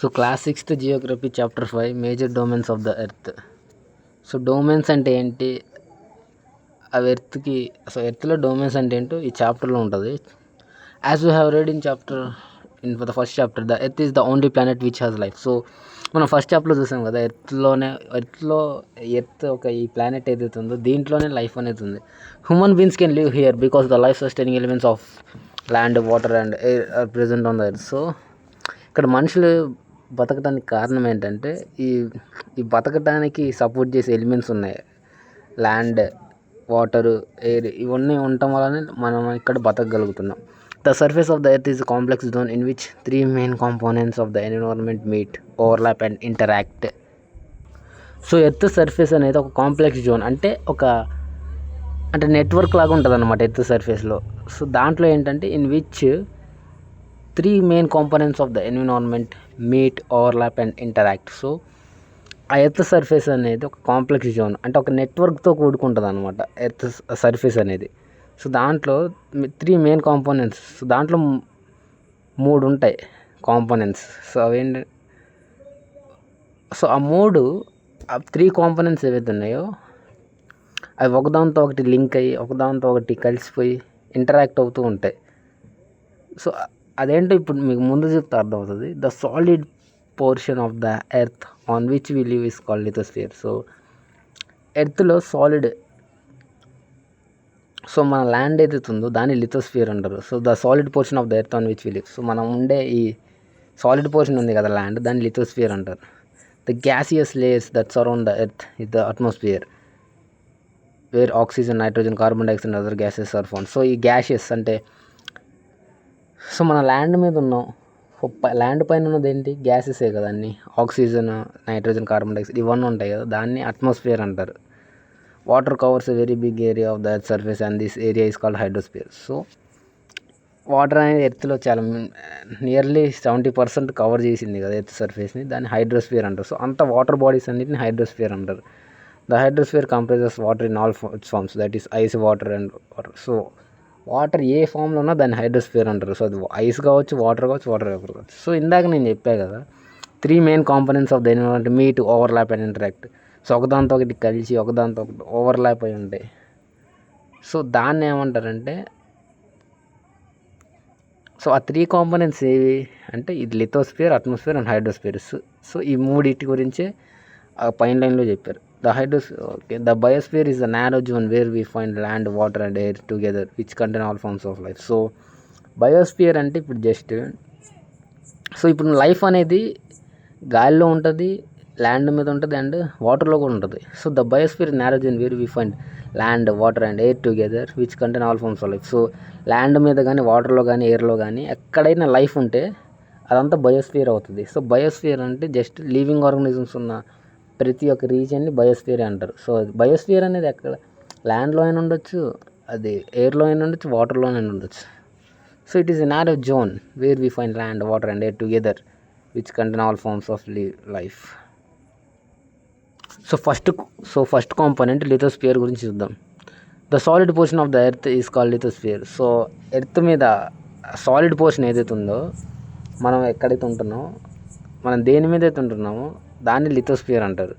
So class 6th Geography chapter 5 major domains of the earth. So domains అంటే ఏంటి, అవి ఎర్త్లో domains అంటే ఏంటో ఈ చాప్టర్లో ఉంటుంది. As we have read in the first chapter, the earth is the only planet which has life. So మనం first చాప్టర్లో చూసాం కదా, ఎర్త్ ఒక ఈ ప్లానెట్ ఏదైతే ఉందో దీంట్లోనే లైఫ్ అనేది ఉంది. Human beings can live here because the life sustaining elements of land, water and air are present on the earth. So ఇక్కడ మనుషులు బతకడానికి కారణం ఏంటంటే ఈ బతకడానికి సపోర్ట్ చేసే ఎలిమెంట్స్ ఉన్నాయి. ల్యాండ్, వాటరు, ఎయిర్ ఇవన్నీ ఉండటం వల్లనే మనం ఇక్కడ బతకగలుగుతున్నాం. The surface of the earth is complex zone in which 3 main components of the environment meet, overlap and interact. So earth surface అనేది ఒక కాంప్లెక్స్ జోన్, అంటే నెట్వర్క్ లాగా ఉంటుంది అన్నమాట ఎర్త్ సర్ఫేస్లో. సో దాంట్లో ఏంటంటే in which 3 main components of the environment meet, overlap and interact. So ఆ earth surface అనేది ఒక కాంప్లెక్స్ జోన్, అంటే ఒక నెట్వర్క్తో కూడుకుంటుంది అనమాట ఎర్త్ సర్ఫేస్ అనేది. సో దాంట్లో 3 మెయిన్ కాంపోనెంట్స్, సో దాంట్లో 3 ఉంటాయి కాంపోనెంట్స్. సో అవేంటి, సో ఆ 3 కాంపోనెంట్స్ ఏవైతే ఉన్నాయో అవి ఒకదాంతో ఒకటి లింక్ అయ్యి ఒకదాంతో ఒకటి కలిసిపోయి ఇంటరాక్ట్ అవుతూ ఉంటాయి. సో అదేంటో ఇప్పుడు మీకు ముందు చెప్తే అర్థమవుతుంది. The solid portion of the earth on which we live is called lithosphere. So ఎర్త్లో సాలిడ్, సో మన ల్యాండ్ ఏదైతే ఉందో దాన్ని లిథోస్ఫియర్ అంటారు. So the solid portion of the earth on which we live, so మనం ఉండే ఈ సాలిడ్ పోర్షన్ ఉంది కదా ల్యాండ్, దాన్ని లిథోస్ఫియర్ అంటారు. The gaseous layers that surround the earth is the atmosphere where oxygen, nitrogen, carbon dioxide and other gases are found. So ఈ gases అంటే, so మన ల్యాండ్ మీద ఉన్నాం, ల్యాండ్ పైన ఉన్నది ఏంటి, గ్యాసెసే కదా అన్ని, ఆక్సిజన్, నైట్రోజన్, కార్బన్ డైఆక్సైడ్ ఇవన్నీ ఉంటాయి కదా, దాన్ని అట్మాస్ఫియర్ అంటారు. Water covers a very big area of the earth surface and this area is called hydrosphere. So water అనేది ఎర్త్లో చాలా నియర్లీ 70% కవర్ చేసింది కదా ఎర్త్ సర్ఫేస్ని, దాన్ని హైడ్రోస్ఫియర్ అంటారు. సో అంత వాటర్ బాడీస్ అన్నిటిని హైడ్రోస్ఫియర్ అంటారు. The hydrosphere comprises water in all forms, that is ice, water and water. So water ఏ ఫామ్లో ఉన్నా దాన్ని హైడ్రోస్ఫియర్ అంటారు. సో అది ఐస్ కావచ్చు, వాటర్ కావచ్చు, వాటర్ వేపర్ కావచ్చు. సో ఇందాక నేను చెప్పాను కదా 3 main components of the environment meet, overlap and interact. So ఒకదాంతో ఒకటి కలిసి ఒకదాంతో ఒకటి ఓవర్లాప్ అయి ఉంటాయి. సో దాన్ని ఏమంటారంటే, సో ఆ 3 కాంపోనెంట్స్ ఏవి అంటే ఇది lithosphere, atmosphere and hydrosphere. So ఈ మూడింటి గురించే ఆ పైన లైన్లో చెప్పారు. The biosphere is a narrow zone where we find land, water and air together which contain all forms of life. So biosphere అంటే ఇప్పుడు జస్ట్, సో ఇప్పుడు లైఫ్ అనేది గాలిలో ఉంటుంది, ల్యాండ్ మీద ఉంటుంది అండ్ వాటర్లో కూడా ఉంటుంది. So the biosphere narrow zone where we find land, water and air together which contain all forms of life. So land మీద కానీ, వాటర్లో కానీ, ఎయిర్లో కానీ ఎక్కడైనా లైఫ్ ఉంటే అదంతా బయోస్ఫియర్ అవుతుంది. సో బయోస్ఫియర్ అంటే జస్ట్ లివింగ్ ఆర్గానిజమ్స్ ఉన్న ప్రతి ఒక్క రీజియన్ని బయోస్ఫియర్ అంటారు. సో బయోస్ఫియర్ అనేది ఎక్కడ, ల్యాండ్లో అయినా ఉండొచ్చు, అది ఎయిర్లో అయినా ఉండొచ్చు, వాటర్లో అయినా ఉండొచ్చు. So it is a narrow zone where we find land, water and air together which contain all forms of life. So first component lithosphere గురించి చూద్దాం. The solid portion of the earth is called lithosphere. So earth మీద solid portion ఏదైతే ఉందో, మనం ఎక్కడైతే ఉంటున్నామో, మనం దేని మీద అయితే ఉంటున్నామో దాన్ని లిథోస్ఫియర్ అంటారు.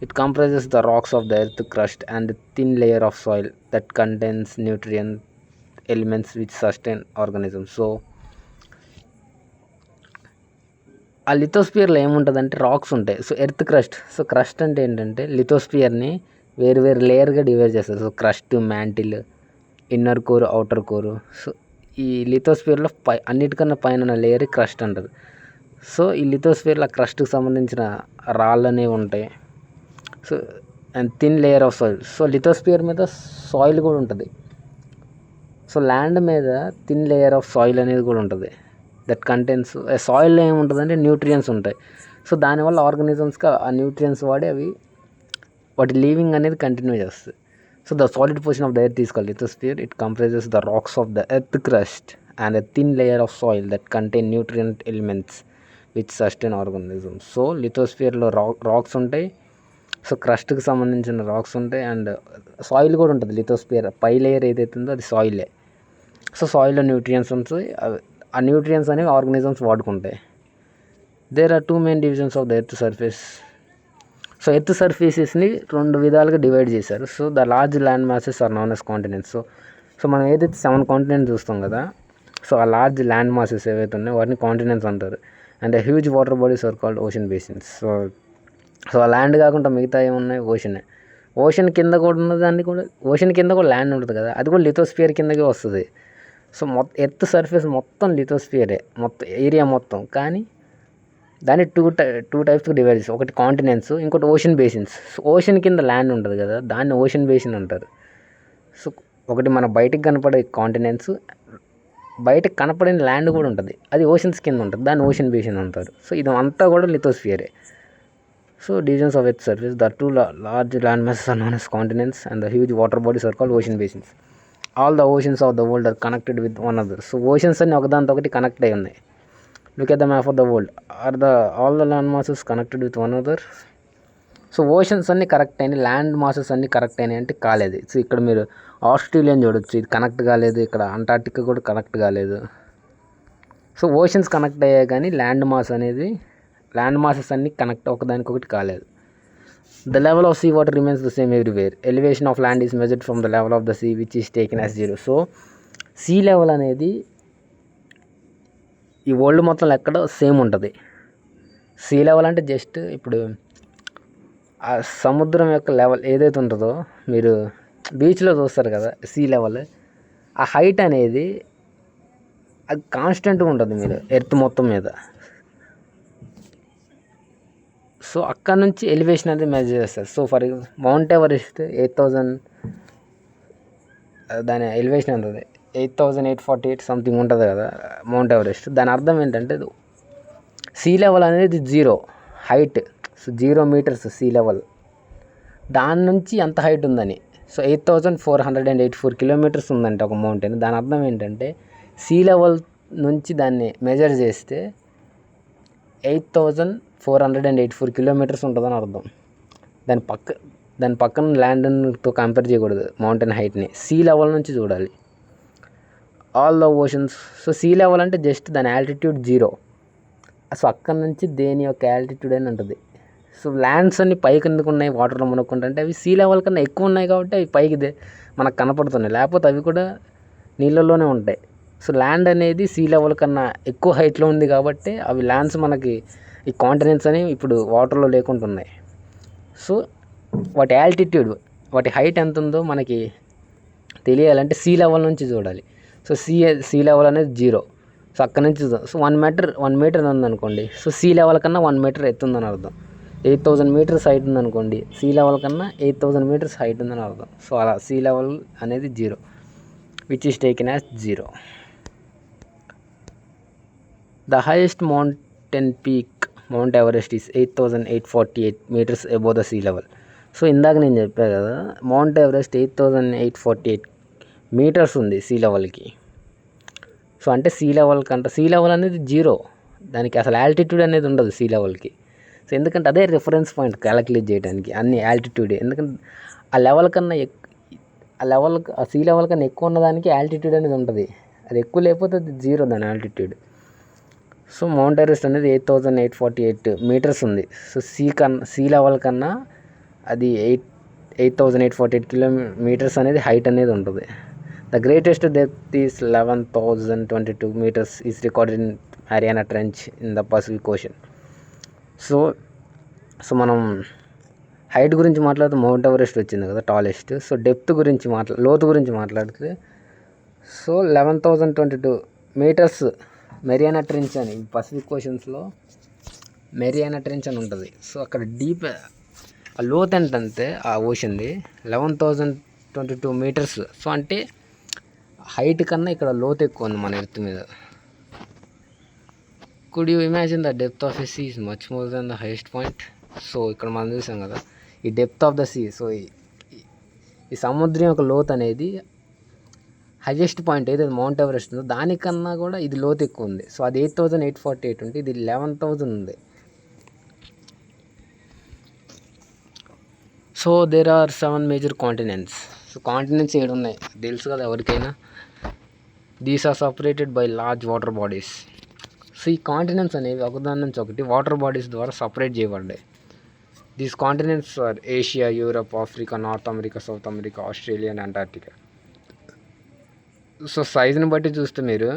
It comprises the rocks of the earth crust and thin layer of soil that contains nutrient elements which sustain organisms. So ఆ లిథోస్ఫియర్లో ఏముంటుందంటే రాక్స్ ఉంటాయి. So earth crust, so crust అంటే ఏంటంటే లిథోస్ఫియర్ని వేరు వేరు లేయర్గా డివైడ్ చేస్తారు. So crust, mantle, inner core, outer core. So ఈ లిథోస్ఫియర్లో అన్నిటికన్నా పైన లేయర్ క్రస్ట్ అంటారు. సో ఈ లిథోస్ఫియర్లో క్రస్ట్కి సంబంధించిన రాళ్ళు అనేవి ఉంటాయి. So and thin layer of soil. So lithosphere మీద సాయిల్ కూడా ఉంటుంది. సో ల్యాండ్ మీద థిన్ లేయర్ ఆఫ్ సాయిల్ అనేది కూడా ఉంటుంది. దట్ కంటెన్స్, సాయిల్లో ఏముంటుందంటే న్యూట్రియన్స్ ఉంటాయి. సో దానివల్ల ఆర్గానిజమ్స్కి ఆ న్యూట్రియన్స్ వాడి అవి వాటి లీవింగ్ అనేది కంటిన్యూ చేస్తుంది. So the solid portion of the earth is called lithosphere. It comprises the rocks of the earth crust and a thin layer of soil that contain nutrient elements which sustain organisms. So లిథోస్ఫియర్లో rocks ఉంటాయి, so క్రస్ట్కి సంబంధించిన rocks ఉంటాయి and soil కూడా ఉంటుంది. Lithosphere పై layer ఏదైతే ఉందో అది సాయిలే. సో సాయిల్లో న్యూట్రియన్స్ ఉంటాయి, ఆ న్యూట్రియన్స్ అనేవి ఆర్గానిజమ్స్ వాడుకుంటాయి. There are 2 main divisions of the earth surface. So earth సర్ఫేసెస్ని 2 విధాలుగా డివైడ్ చేశారు. So the large land masses are known as continents. So మనం ఏదైతే 7 కాంటినెంట్స్ చూస్తాం కదా, సో ఆ లార్జ్ ల్యాండ్ మాసెస్ ఏవైతే ఉన్నాయో వాటిని కాంటినెంట్స్ అంటారు. And the huge water bodies are called ocean basins. So ఆ ల్యాండ్ కాకుండా మిగతా ఏమున్నాయి, ఓషనే. ఓషన్ కింద కూడా ఉన్నదాన్ని కూడా, ఓషన్ కింద కూడా ల్యాండ్ ఉంటుంది కదా, అది కూడా లిథోస్ఫియర్ కిందకే వస్తుంది. సో ఎర్త్ సర్ఫేస్ మొత్తం లిథోస్ఫియరే, మొత్తం ఏరియా మొత్తం. కానీ దాన్ని టూ టైప్స్కి డివైడ్ చేస్తారు. ఒకటి కాంటినెంట్స్, ఇంకోటి ఓషన్ బేసిన్స్. సో ఓషన్ కింద ల్యాండ్ ఉంటుంది కదా, దాన్ని ఓషన్ బేసిన్ అంటారు. సో ఒకటి మన బయటికి కనపడే కాంటినెంట్స్, బయటకు కనపడిన ల్యాండ్ కూడా ఉంటుంది, అది ఓషన్స్ కింద ఉంటుంది, దాన్ని ఓషన్ బేసిన్ అంటారు. సో ఇది అంతా కూడా లిథోస్ఫియరే. So divisions of earth surface, the 2 large land masses are known as continents and the huge water bodies are called ocean basins. All the oceans of the world are connected with one another. So oceans అన్ని ఒకదానితో ఒకటి connect అయి ఉన్నాయి. Look at the map of the world. All the land masses connected with one another? So oceans అన్ని correct అయినాయి, land masses అన్ని correct అయినాయి అంటే కాలేదు. సో ఇక్కడ మీరు ఆస్ట్రేలియన్ చూడొచ్చు, ఇది కనెక్ట్ కాలేదు. ఇక్కడ అంటార్టికా కూడా కనెక్ట్ కాలేదు. సో ఓషన్స్ కనెక్ట్ అయ్యాయి కానీ ల్యాండ్ మాసెస్ అన్ని కనెక్ట్ ఒకదానికొకటి కాలేదు. The level of sea water remains the same everywhere. Elevation of land is measured from the level of the sea which is taken as 0. So sea level అనేది ఈ world మొత్తం ఎక్కడ same ఉంటుంది. Sea level అంటే just ఇప్పుడు ఆ సముద్రం యొక్క లెవెల్ ఏదైతే ఉంటుందో, మీరు బీచ్లో చూస్తారు కదా సీ లెవెల్, ఆ హైట్ అనేది అది కాన్స్టెంట్గా ఉంటుంది మీరు ఎర్త్ మొత్తం మీద. సో అక్కడ నుంచి ఎలివేషన్ అనేది మెజర్ చేస్తారు. సో ఫర్ మౌంట్ ఎవరెస్ట్ 8,000, దాని ఎలివేషన్ ఉంటుంది 8,848 సంథింగ్ ఉంటుంది కదా మౌంట్ ఎవరెస్ట్. దాని అర్థం ఏంటంటే సీ లెవెల్ అనేది 0 height. So 0 meters sea level, దాని నుంచి ఎంత హైట్ ఉందని. సో 8,484 kilometers ఉందంటే ఒక మౌంటైన్. దాని అర్థం ఏంటంటే సీ లెవెల్ నుంచి దాన్ని మెజర్ చేస్తే 8,484 kilometers ఉంటుందని అర్థం. దాని పక్కన ల్యాండ్తో కంపేర్ చేయకూడదు మౌంటైన్ హైట్ని, సీ లెవెల్ నుంచి చూడాలి. All the oceans. So sea level అంటే జస్ట్ దాని ఆల్టిట్యూడ్ 0. సో అక్కడ నుంచి దేని యొక్క ఆల్టిట్యూడ్ అని ఉంటుంది. సో ల్యాండ్స్ అన్ని పైకి ఎందుకు ఉన్నాయి వాటర్లో మునుక్కుంటే, అవి సీ లెవెల్ కన్నా ఎక్కువ ఉన్నాయి కాబట్టి అవి పైకి మనకు కనపడుతున్నాయి, లేకపోతే అవి కూడా నీళ్ళల్లోనే ఉంటాయి. సో ల్యాండ్ అనేది సీ లెవెల్ కన్నా ఎక్కువ హైట్లో ఉంది కాబట్టి అవి ల్యాండ్స్ మనకి ఈ కాంటినెంట్స్ అని ఇప్పుడు వాటర్లో లేకుంటున్నాయి. సో వాటి ఆల్టిట్యూడ్, వాటి హైట్ ఎంత ఉందో మనకి తెలియాలంటే సీ లెవెల్ నుంచి చూడాలి. సో సీ లెవెల్ అనేది 0. సో అక్కడ నుంచి చూద్దాం. సో 1 meter ఉందనుకోండి, సో సీ లెవెల్ కన్నా 1 meter ఎత్తుందని అర్థం. 8,000 meters హైట్ ఉందనుకోండి, సీ లెవెల్ కన్నా 8,000 meters హైట్ ఉందని అర్థం. సో అలా సీ లెవెల్ అనేది 0 which is taken as 0. The highest mountain peak mount Everest is 8,848 meters above the sea level. So ఇందాక నేను చెప్పాను కదా, మౌంట్ ఎవరెస్ట్ 8,848 meters ఉంది సీ లెవెల్కి. సో అంటే సీ లెవెల్ అనేది 0, దానికి అసలు ఆల్టిట్యూడ్ అనేది ఉండదు సీ లెవెల్కి. సో ఎందుకంటే అదే రిఫరెన్స్ పాయింట్ క్యాలిక్యులేట్ చేయడానికి అన్ని ఆల్టిట్యూడ్. ఎందుకంటే ఆ లెవెల్ కన్నా ఆ సీ లెవెల్ కన్నా ఎక్కువ ఉన్నదానికి ఆల్టిట్యూడ్ అనేది ఉంటుంది, అది ఎక్కువ లేకపోతే అది 0 దాని ఆల్టిట్యూడ్. సో మౌంట్ ఎవరెస్ట్ అనేది 8,848 meters ఉంది. సో సీ లెవెల్ కన్నా అది 8,848 kilometers అనేది హైట్ అనేది ఉంటుంది. The greatest depth is 11,022 meters is recorded in Mariana trench in the Pacific Ocean. So మనం హైట్ గురించి మాట్లాడితే మౌంట్ ఎవరెస్ట్ వచ్చింది కదా టాలెస్ట్. సో డెప్త్ గురించి లోతు గురించి మాట్లాడితే సో 11,022 meters మెరియానా ట్రెంచ్ అని, పసిఫిక్ ఓషన్స్లో మెరియానా ట్రెంచ్ అని ఉంటుంది. సో అక్కడ డీప్ ఆ లోతు ఏంటంటే ఆ ఓషన్ది 11,022 meters. సో అంటే హైట్ కన్నా ఇక్కడ లోతు ఎక్కువ ఉంది మన ఎర్త్ మీద. Could you imagine the depth of a sea is much more than the highest point. So ఇక్కడ మనం చూసాం కదా ఈ depth of the sea. So ఈ సముద్రం యొక్క లోతు అనేది హైయెస్ట్ పాయింట్ ఏదైతే మౌంట్ ఎవరెస్ట్ ఉందో దానికన్నా కూడా ఇది లోతు ఎక్కువ ఉంది. సో అది 8,848 ఉంటే ఇది 11,000 ఉంది. So there are 7 major continents. So continents 7 ఉన్నాయి తెలుసు కదా ఎవరికైనా. These are separated by large water bodies. So ఈ కాంటినెంట్స్ అనేవి ఒకదాని నుంచి ఒకటి వాటర్ బాడీస్ ద్వారా సపరేట్ చేయబడ్డాయి. These continents are Asia, Europe, Africa, North America, South America, Australia and Antarctica. So సైజుని బట్టి చూస్తే మీరు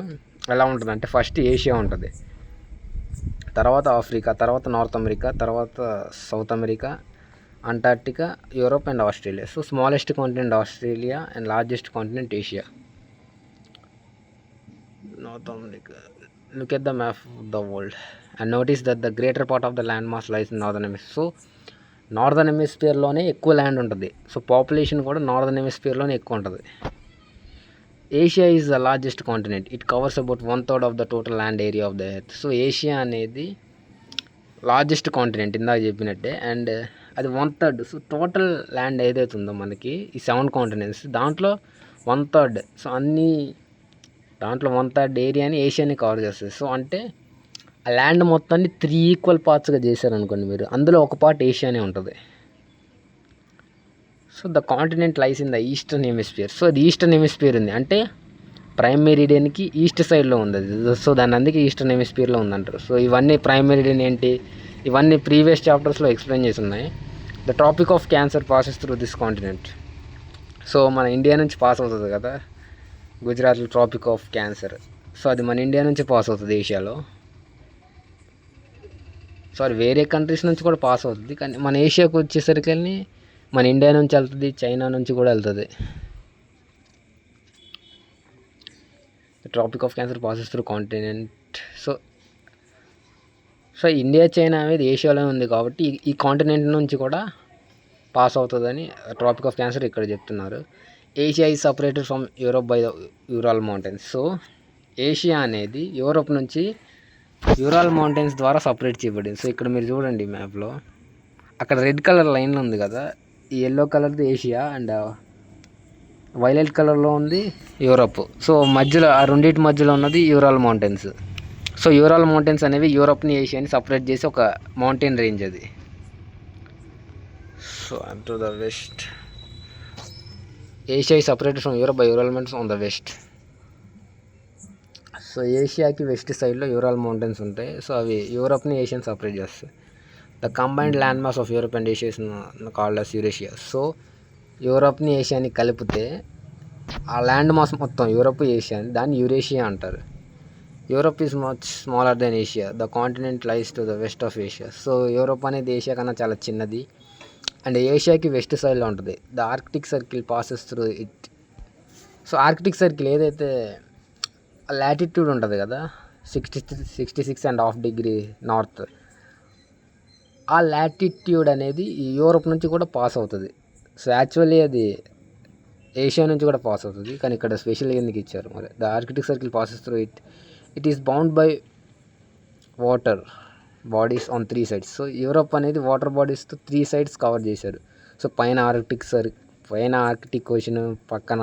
ఎలా ఉంటుందంటే ఫస్ట్ ఏషియా ఉంటుంది, తర్వాత ఆఫ్రికా, తర్వాత నార్త్ అమెరికా, తర్వాత south America, Antarctica, Europe and Australia. So smallest continent Australia and largest continent Asia. North America. Look at the map of the world and notice that the greater part of the land mass lies in northern hemisphere. So northern హెమిస్ఫియర్లోనే ఎక్కువ land ఉంటుంది. So population కూడా northern హెమిస్ఫియర్లోనే ఎక్కువ ఉంటుంది. Asia is the largest continent. It covers about 1/3 of the total land area of the earth. So Asia అనేది largest continent ఇందాక చెప్పినట్టే, అండ్ అది 1/3. సో టోటల్ ల్యాండ్ ఏదైతే ఉందో మనకి ఈ 7 కాంటినెంట్స్ దాంట్లో 1/3. సో దాంట్లో 1/3 ఏరియాని ఏషియాని కవర్ చేస్తుంది. సో అంటే ఆ ల్యాండ్ మొత్తాన్ని 3 ఈక్వల్ పార్ట్స్గా చేశారనుకోండి మీరు, అందులో ఒక పార్ట్ ఏషియానే ఉంటుంది. So the continent lies in the eastern hemisphere. So అది ఈస్టర్న్ హెమిస్ఫియర్ ఉంది అంటే ప్రైమ్ మెరిడియన్కి ఈస్ట్ సైడ్లో ఉంది అది. సో దాన్ని అందుకే ఈస్టర్న్ హెమిస్ఫియర్లో ఉందంటారు. సో ఇవన్నీ ప్రైమ్ మెరిడియన్ ఏంటి, ఇవన్నీ ప్రీవియస్ చాప్టర్స్లో ఎక్స్ప్లెయిన్ చేసి ఉన్నాయి. The tropic of Cancer passes through this continent. So మన ఇండియా నుంచి పాస్ అవుతుంది కదా గుజరాత్లో ట్రాపిక్ ఆఫ్ క్యాన్సర్. సో అది మన ఇండియా నుంచి పాస్ అవుతుంది ఏషియాలో. సారీ వేరే కంట్రీస్ నుంచి కూడా పాస్ అవుతుంది, కానీ మన ఏషియాకు వచ్చేసరికి మన ఇండియా నుంచి వెళ్తుంది, చైనా నుంచి కూడా వెళ్తుంది. Tropic of Cancer passes through continent. So India China అనేది ఏషియాలో ఉంది కాబట్టి ఈ కాంటినెంట్ నుంచి కూడా పాస్ అవుతుందని ట్రాపిక్ ఆఫ్ క్యాన్సర్ ఇక్కడ చెప్తున్నారు. Asia is separated from Europe by the Ural Mountains. So Asia అనేది యూరోప్ నుంచి యూరాల్ మౌంటైన్స్ ద్వారా సపరేట్ చేయబడింది. సో ఇక్కడ మీరు చూడండి మ్యాప్లో, అక్కడ రెడ్ కలర్ లైన్లో ఉంది కదా, ఈ ఎల్లో కలర్ది ఏషియా అండ్ వైలెట్ కలర్లో ఉంది యూరోప్. సో మధ్యలో ఆ రెండింటి మధ్యలో ఉన్నది Ural Mountains. So Ural Mountains అనేవి యూరోప్ని ఏషియాని సపరేట్ చేసి ఒక మౌంటైన్ రేంజ్ అది. So to the west Asia is separated from Europe by Ural Mountains on the west. So ఏషియాకి వెస్ట్ సైడ్లో యూరాల్ మౌంటైన్స్ ఉంటాయి. సో అవి యూరోప్ని ఏషియాని సపరేట్ చేస్తాయి. The combined land mass of Europe and Asia is called as Eurasia. So యూరోప్ని ఏషియాని కలిపితే ఆ ల్యాండ్ మాస్ మొత్తం యూరోప్ ఏషియా దాన్ని యూరేషియా అంటారు. Europe is much smaller than Asia. The continent lies to the west of Asia. So Europe అనేది Asia కన్నా చాలా చిన్నది అండ్ ఏషియాకి వెస్ట్ సైడ్లో ఉంటుంది. The Arctic circle passes through it. So Arctic circle ఏదైతే లాటిట్యూడ్ ఉంటుంది కదా 66.5 డిగ్రీ నార్త్, ఆ లాటిట్యూడ్ అనేది ఈ యూరోప్ నుంచి కూడా పాస్ అవుతుంది. సో యాక్చువల్లీ అది ఏషియా నుంచి కూడా పాస్ అవుతుంది, కానీ ఇక్కడ స్పెషల్గా ఎందుకు ఇచ్చారు మరి. The Arctic circle passes through it. It is bound by water bodies on 3 sides. So Europe అనేది వాటర్ బాడీస్తో 3 sides కవర్ చేశారు. సో పైన ఆర్కిటిక్ ఓషన్, పక్కన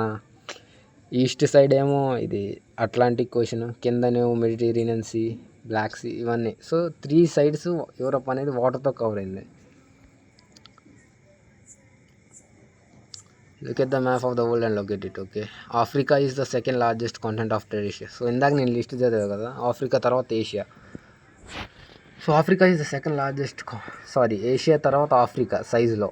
ఈస్ట్ సైడ్ ఏమో ఇది అట్లాంటిక్ ఓషన్, కిందనేమో మెడిటేరియన్ సీ, బ్లాక్ సీ, ఇవన్నీ. సో 3 sides యూరోప్ అనేది వాటర్తో కవర్ అయింది. Look at the map of the world and locate it. Okay, Africa is the second largest continent after Asia. So ఇందాక నేను list చదివా కదా, Africa తర్వాత Asia. So Africa is the second largest Asia తర్వాత Africa సైజులో.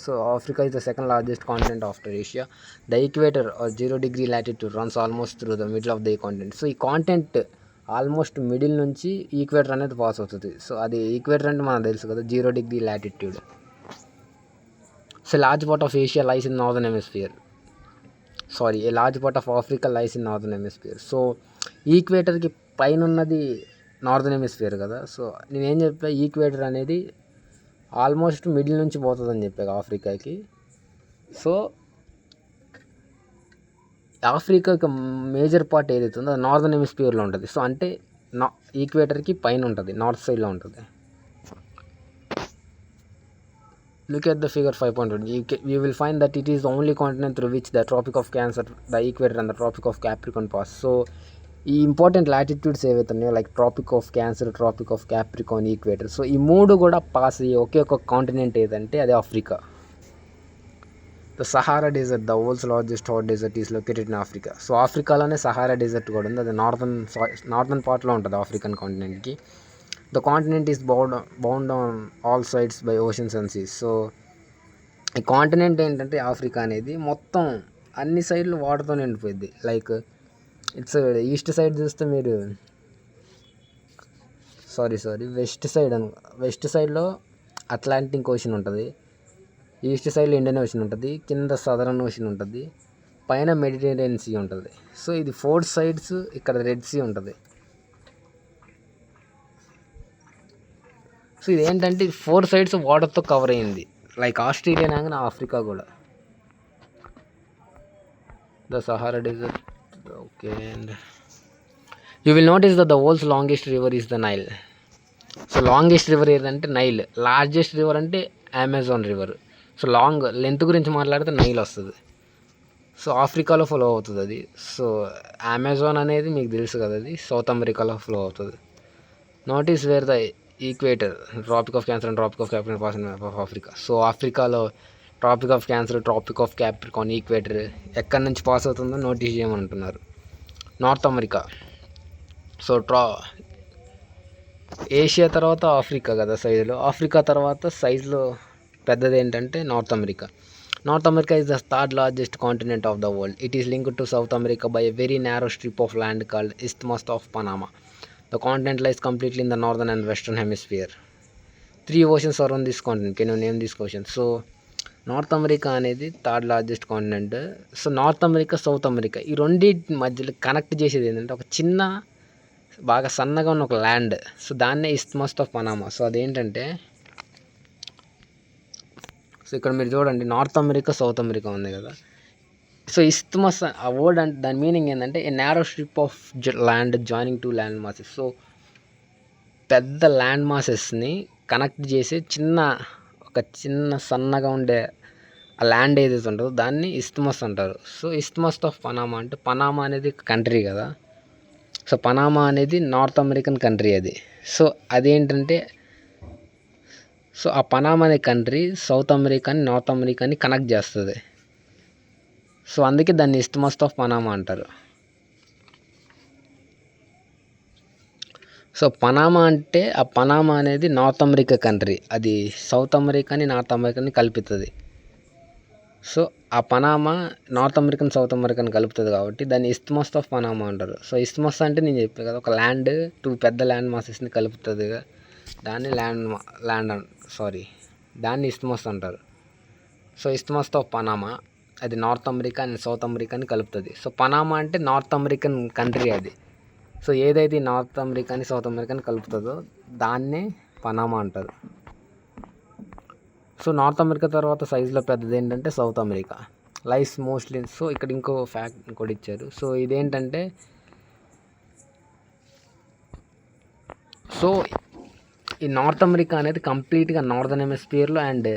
So Africa is the second largest continent after Asia. The equator or 0 degree latitude runs almost through the middle of the continent. So ఈ continent almost middle నుంచి equator అనేది pass అవుతుంది. So అది equator అంటే మనకు తెలుసు కదా, 0 degree latitude. So large part of Asia lies in northern hemisphere. A large part of Africa lies in northern hemisphere. So ఈక్వేటర్కి పైన ఉన్నది నార్దర్న్ హెమిస్ఫియర్ కదా. సో నేనేం చెప్పా, ఈక్వేటర్ అనేది ఆల్మోస్ట్ మిడిల్ నుంచి పోతుందని చెప్పాను ఆఫ్రికాకి. సో ఆఫ్రికాకి మేజర్ పార్ట్ ఏదైతే ఉందో అది నార్దర్న్ హెమిస్ఫియర్లో ఉంటుంది. సో అంటే ఈక్వేటర్కి పైన ఉంటుంది, నార్త్ సైడ్లో ఉంటుంది. Look at the figure 5.1. You will find that it is the only continent through which the Tropic of Cancer, the Equator and the Tropic of Capricorn pass. So ఈ important latitudes ఏవైతే ఉన్నాయో like tropic of Cancer, trophic of Capricorn, equator. So ఈ మూడు కూడా pass అయ్యే ఒకే ఒక continent ఏదంటే అది Africa. The Sahara Desert, the world's largest hot desert is located in Africa. So ఆఫ్రికాలోనే సహారా డెజర్ట్ కూడా ఉంది. అది నార్థన్ పార్ట్లో ఉంటుంది ఆఫ్రికన్ కాంటినెంట్కి. The continent is bound on all sides by oceans and seas. So ఈ కాంటినెంట్ ఏంటంటే Africa అనేది మొత్తం అన్ని సైడ్లు వాటర్తో నిండిపోయింది. లైక్ ఇట్స్ ఈస్ట్ సైడ్ చూస్తే మీరు వెస్ట్ సైడ్లో అట్లాంటిక్ ఓషన్ ఉంటుంది, ఈస్ట్ సైడ్లో ఇండియన్ ఓషన్ ఉంటుంది, కింద సదరన్ ఓషన్ ఉంటుంది, పైన మెడిటరేనియన్ సీ ఉంటుంది. సో ఇది 4 సైడ్స్ ఇక్కడ రెడ్ సీ ఉంటుంది. సో ఇది ఏంటంటే 4 సైడ్స్ వాటర్తో కవర్ అయింది. లైక్ ఆస్ట్రేలియా లాగానే ఆఫ్రికా కూడా. The Sahara desert. Okay, and you will notice that the world's longest river is the Nile. So longest river ఏదంటే నైల్, లార్జెస్ట్ రివర్ అంటే అమెజాన్ రివర్. సో లెంత్ గురించి మాట్లాడితే Nile వస్తుంది. So ఆఫ్రికాలో flow అవుతుంది అది. సో అమెజాన్ అనేది మీకు తెలుసు కదా, అది సౌత్ అమెరికాలో ఫ్లో అవుతుంది. Notice where the equator, Tropic of Cancer and Tropic of Capricorn pass in map of Africa. So ఆఫ్రికాలో Tropic of Cancer, trophic of Capricorn, equator ఎక్కడి నుంచి పాస్ అవుతుందో నోటీస్ చేయమంటున్నారు. North America. సో ఏషియా తర్వాత Africa కదా సైజులో. Africa తర్వాత సైజులో పెద్దది ఏంటంటే North America. North America is the third largest continent of the world. It is linked to South America by a very narrow strip of land called Isthmus of Panama. The continent lies completely in the northern and western hemisphere. 3 oceans surround this continent. Can you name this ocean? So North America అనేది third largest continent. So North America, South America ఈ రెండింటి మధ్యలో connect చేసేది ఏంటంటే ఒక చిన్న బాగా సన్నగా ఉన్న ఒక ల్యాండ్. సో దాన్నే ఇస్థమస్ ఆఫ్ పనామా. సో అదేంటంటే, సో ఇక్కడ మీరు చూడండి నార్త్ అమెరికా, సౌత్ అమెరికా ఉంది కదా. సో ఇస్థమస్ ఆ వర్డ్ అంటే దాని మీనింగ్ ఏంటంటే a narrow strip of land joining 2 land masses. So పెద్ద ల్యాండ్ మాసెస్ని కనెక్ట్ చేసి ఒక చిన్న సన్నగా ఉండే ఆ ల్యాండ్ ఏదైతే ఉంటుందో దాన్ని ఇస్థమస్ అంటారు. సో ఇస్థమస్ ఆఫ్ పనామా అంటే, పనామా అనేది కంట్రీ కదా. సో పనామా అనేది నార్త్ అమెరికన్ కంట్రీ అది. సో అదేంటంటే, సో ఆ పనామా అనే కంట్రీ సౌత్ అమెరికాని, నార్త్ అమెరికాని కనెక్ట్ చేస్తుంది. సో అందుకే దాన్ని ఇస్థమస్ ఆఫ్ పనామా అంటారు. సో పనామా అంటే, ఆ పనామా అనేది నార్త్ అమెరికా కంట్రీ, అది సౌత్ అమెరికాని, నార్త్ అమెరికాని కలుపుతుంది. సో ఆ Panama north American, south American కలుపుతుంది కాబట్టి దాన్ని ఇస్థమస్ ఆఫ్ పనామా అంటారు. సో ఇస్థమస్ అంటే నేను చెప్పాను కదా, ఒక ల్యాండ్ 2 పెద్ద ల్యాండ్ మాసెస్ని కలుపుతుంది, దాన్ని దాన్ని ఇస్థమస్ అంటారు. సో ఇస్థమస్ ఆఫ్ పనామా అది నార్త్ అమెరికా అండ్ సౌత్ అమెరికాని కలుపుతుంది. సో పనామా అంటే నార్త్ అమెరికన్ కంట్రీ అది. సో ఏదైతే నార్త్ అమెరికాని, సౌత్ అమెరికాని కలుపుతుందో దాన్నే పనామా అంటారు. సో నార్త్ అమెరికా తర్వాత సైజులో పెద్దది ఏంటంటే సౌత్ అమెరికా. లైస్ మోస్ట్లీ. సో ఇక్కడ ఇంకో ఫ్యాక్ట్ ఇంకోటి ఇచ్చారు. సో ఇదేంటంటే, సో ఈ నార్త్ అమెరికా అనేది కంప్లీట్గా నార్దర్న్ హెమిస్ఫియర్లో అండ్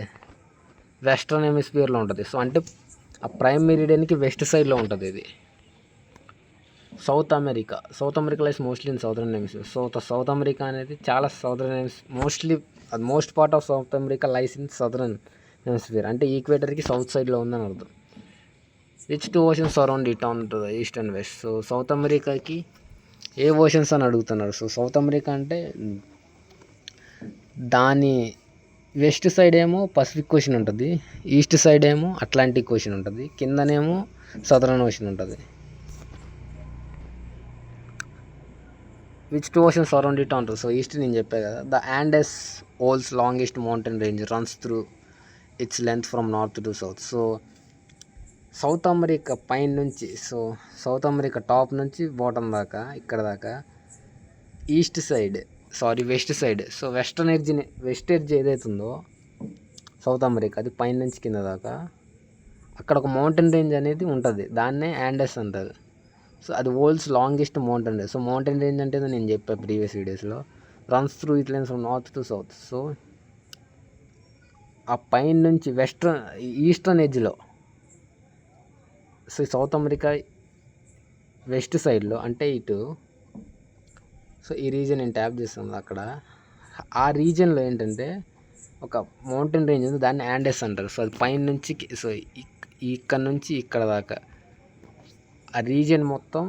వెస్ట్రన్ హెమిస్ఫియర్లో ఉంటుంది. సో అంటే ఆ ప్రైమ్ మెరిడియన్కి వెస్ట్ సైడ్లో ఉంటుంది ఇది. South America lies mostly in southern hemisphere. So South America అనేది చాలా southern most part of south America lies in southern hemisphere. అంటే ఈక్వేటర్కి సౌత్ సైడ్లో ఉందని అర్థం. Which 2 oceans surround it on to the east and west. So south అమెరికాకి ఏ oceans అని అడుగుతున్నారు. So South America అంటే దాని వెస్ట్ సైడ్ ఏమో పసిఫిక్ ఓషన్ ఉంటుంది, ఈస్ట్ సైడ్ ఏమో అట్లాంటిక్ ఓషన్ ఉంటుంది, కిందనేమో సదరన్ ఓషన్ ఉంటుంది. Which 2 oceans surround it on two. So east నేను చెప్పాను కదా. The Andes world's longest mountain range runs through its length from north to south. So South America పైన నుంచి, so South America top నుంచి bottom దాకా, ఇక్కడ దాకా west side. So west edge ఏదైతే ఉందో సౌత్ అమెరికా, అది పైన నుంచి కింద దాకా అక్కడ ఒక మౌంటైన్ రేంజ్ అనేది ఉంటుంది, దాన్నే ఆండెస్ అంటారు. సో అది world's longest mountain range. So mountain range అంటే నేను చెప్పాను ప్రీవియస్ వీడియోస్లో. Runs through it lens from north to south. So ఆ పైన నుంచి ఈస్టర్న్ ఎడ్జ్లో, సో సౌత్ అమెరికా వెస్ట్ సైడ్లో అంటే ఇటు, సో ఈ రీజన్ నేను ట్యాప్ చేస్తాను అక్కడ. ఆ రీజన్లో ఏంటంటే ఒక మౌంటైన్ రేంజ్ ఉంది, దాన్ని ఆండెస్ అంటారు. సో అది పైన నుంచి, సో ఇక్కడ నుంచి ఇక్కడ దాకా ఆ రీజియన్ మొత్తం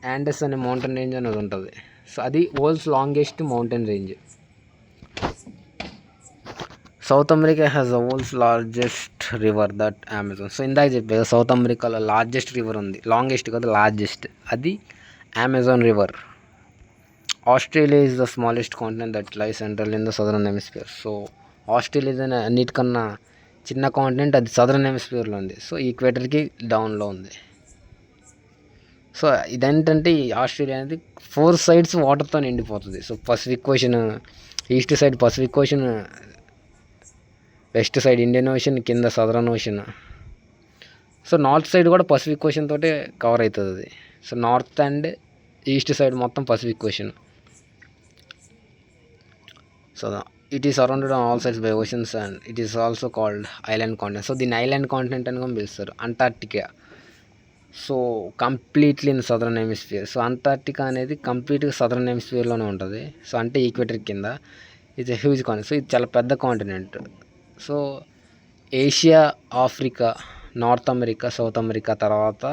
యాండెస్ అనే మౌంటైన్ రేంజ్ అనేది ఉంటుంది. సో అది world's longest mountain range. South America has the world's largest river that Amazon. So ఇందాక చెప్పే సౌత్ అమెరికాలో లార్జెస్ట్ రివర్ ఉంది, లాంగెస్ట్ కదా లార్జెస్ట్, అది Amazon river. Australia is the smallest continent that లై central in the southern hemisphere. So Australia అన్నిటికన్నా చిన్న continent, అది సదరన్ హెమిస్ఫియర్లో ఉంది. సో ఈక్వేటర్కి డౌన్లో ఉంది. సో ఇదేంటంటే ఈ ఆస్ట్రేలియా అనేది 4 sides వాటర్తో నిండిపోతుంది. So Pacific Ocean, east side Pacific Ocean, west side Indian Ocean, కింద Southern Ocean. So north side కూడా పసిఫిక్ ఓషన్ తోటే కవర్ అవుతుంది అది. So north and east side మొత్తం Pacific Ocean. So it is surrounded on all sides by oceans and it is also called island continent. So దీన్ని island continent అని కూడా పిలుస్తారు. Antarctica so completely in southern hemisphere. So Antarctica అనేది కంప్లీట్గా southern హెమిస్ఫియర్లోనే ఉంటుంది. So అంటే equator కింద. ఇది హ్యూజ్ కాంటినెంట్. సో ఇది చాలా పెద్ద continent. So Asia, Africa, North America, South America తర్వాత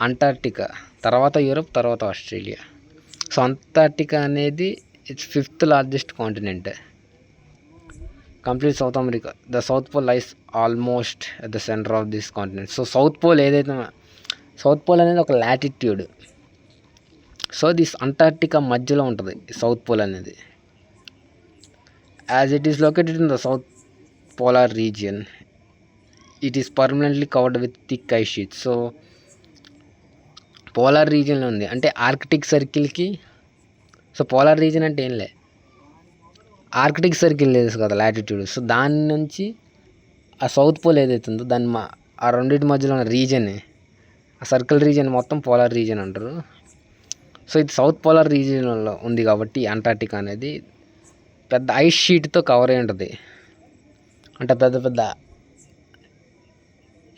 అంటార్క్టికా, తర్వాత యూరప్, తర్వాత ఆస్ట్రేలియా. సో అంటార్క్టికా అనేది it's 5th largest continent. Complete South America. The South Pole lies almost at the centre of this continent. So South Pole ఏదైతే, South Pole అనేది ఒక latitude. So this Antarctica మధ్యలో ఉంటుంది South Pole అనేది. As it is located in the south polar region, it is permanently covered with thick ice sheets. So polar రీజియన్లో ఉంది అంటే Arctic సర్కిల్కి. సో పోలార్ రీజియన్ అంటే ఏం లే, ఆర్కిటిక్ సర్కిల్ లేదు కదా లాటిట్యూడ్. సో దాని నుంచి ఆ సౌత్ పోల్ ఏదైతే ఉందో దాన్ని ఆ రెండింటి మధ్యలో ఉన్న రీజియన్, ఆ సర్కిల్ రీజియన్ మొత్తం పోలార్ రీజియన్ అంటారు. సో ఇది సౌత్ పోలార్ రీజియన్లో ఉంది కాబట్టి అంటార్క్టికా అనేది పెద్ద ఐస్ షీట్తో కవర్ అయి ఉంటుంది. అంటే పెద్ద పెద్ద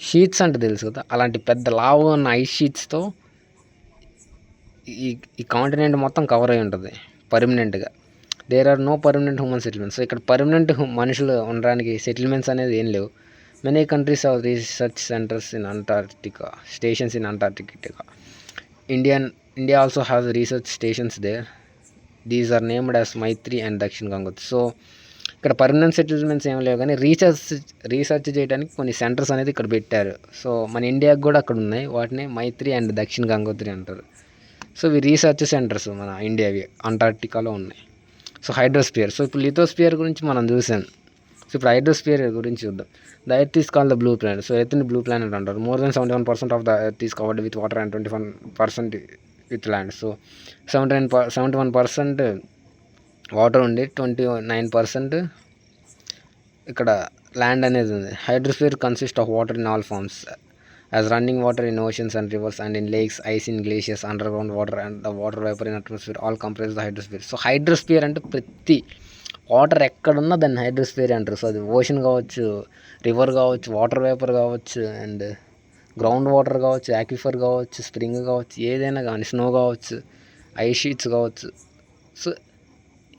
షీట్స్ అంటే తెలుసు కదా, అలాంటి పెద్ద లావుగా ఉన్న ఐస్ షీట్స్తో ఈ కాంటినెంట్ మొత్తం కవర్ అయి ఉంటుంది పర్మనెంట్గా. There are no permanent human settlements. So ఇక్కడ పర్మనెంట్ మనుషులు ఉండడానికి సెటిల్మెంట్స్ అనేది ఏం లేవు. Many countries are research centres in Antarctica, stations in Antarctica. India also has research stations there. These are named as Maitri and Dakshin Gangotri. So ఇక్కడ permanent settlements ఏం లేవు కానీ రీసెర్చ్ చేయడానికి కొన్ని సెంటర్స్ అనేది ఇక్కడ పెట్టారు. సో మన ఇండియాకి కూడా అక్కడ ఉన్నాయి. వాటిని మైత్రి అండ్ దక్షిణ గంగోత్రి అంటారు. సో ఇవి రీసెర్చ్ సెంటర్స్ మన ఇండియావి అంటార్క్టికాలో ఉన్నాయి. So hydrosphere. సో ఇప్పుడు లిథోస్పియర్ గురించి మనం చూసాం. సో ఇప్పుడు హైడ్రోస్పియర్ గురించి చూద్దాం. The earth is called the blue planet. So ఎర్త్ని బ్లూ ప్లానెట్ అంటారు. More than 71% of the earth is covered with water and 21% with land. So 71% water ఉండి 29% ఇక్కడ ల్యాండ్ అనేది ఉంది. Hydrosphere consist of water in all forms as running water in oceans and rivers and in lakes, ice in glaciers, under ground water and the water vapour in atmosphere all comprise the hydrosphere. So hydrosphere అంటే ప్రతి water ఎక్కడున్నా దాన్ని hydrosphere అంటారు. So అది ocean కావచ్చు, river కావచ్చు, water vapour కావచ్చు, and ground water కావచ్చు, యాక్విఫర్ కావచ్చు, స్ప్రింగ్ కావచ్చు, ఏదైనా కానీ, స్నో కావచ్చు, ఐస్ షీట్స్ కావచ్చు. So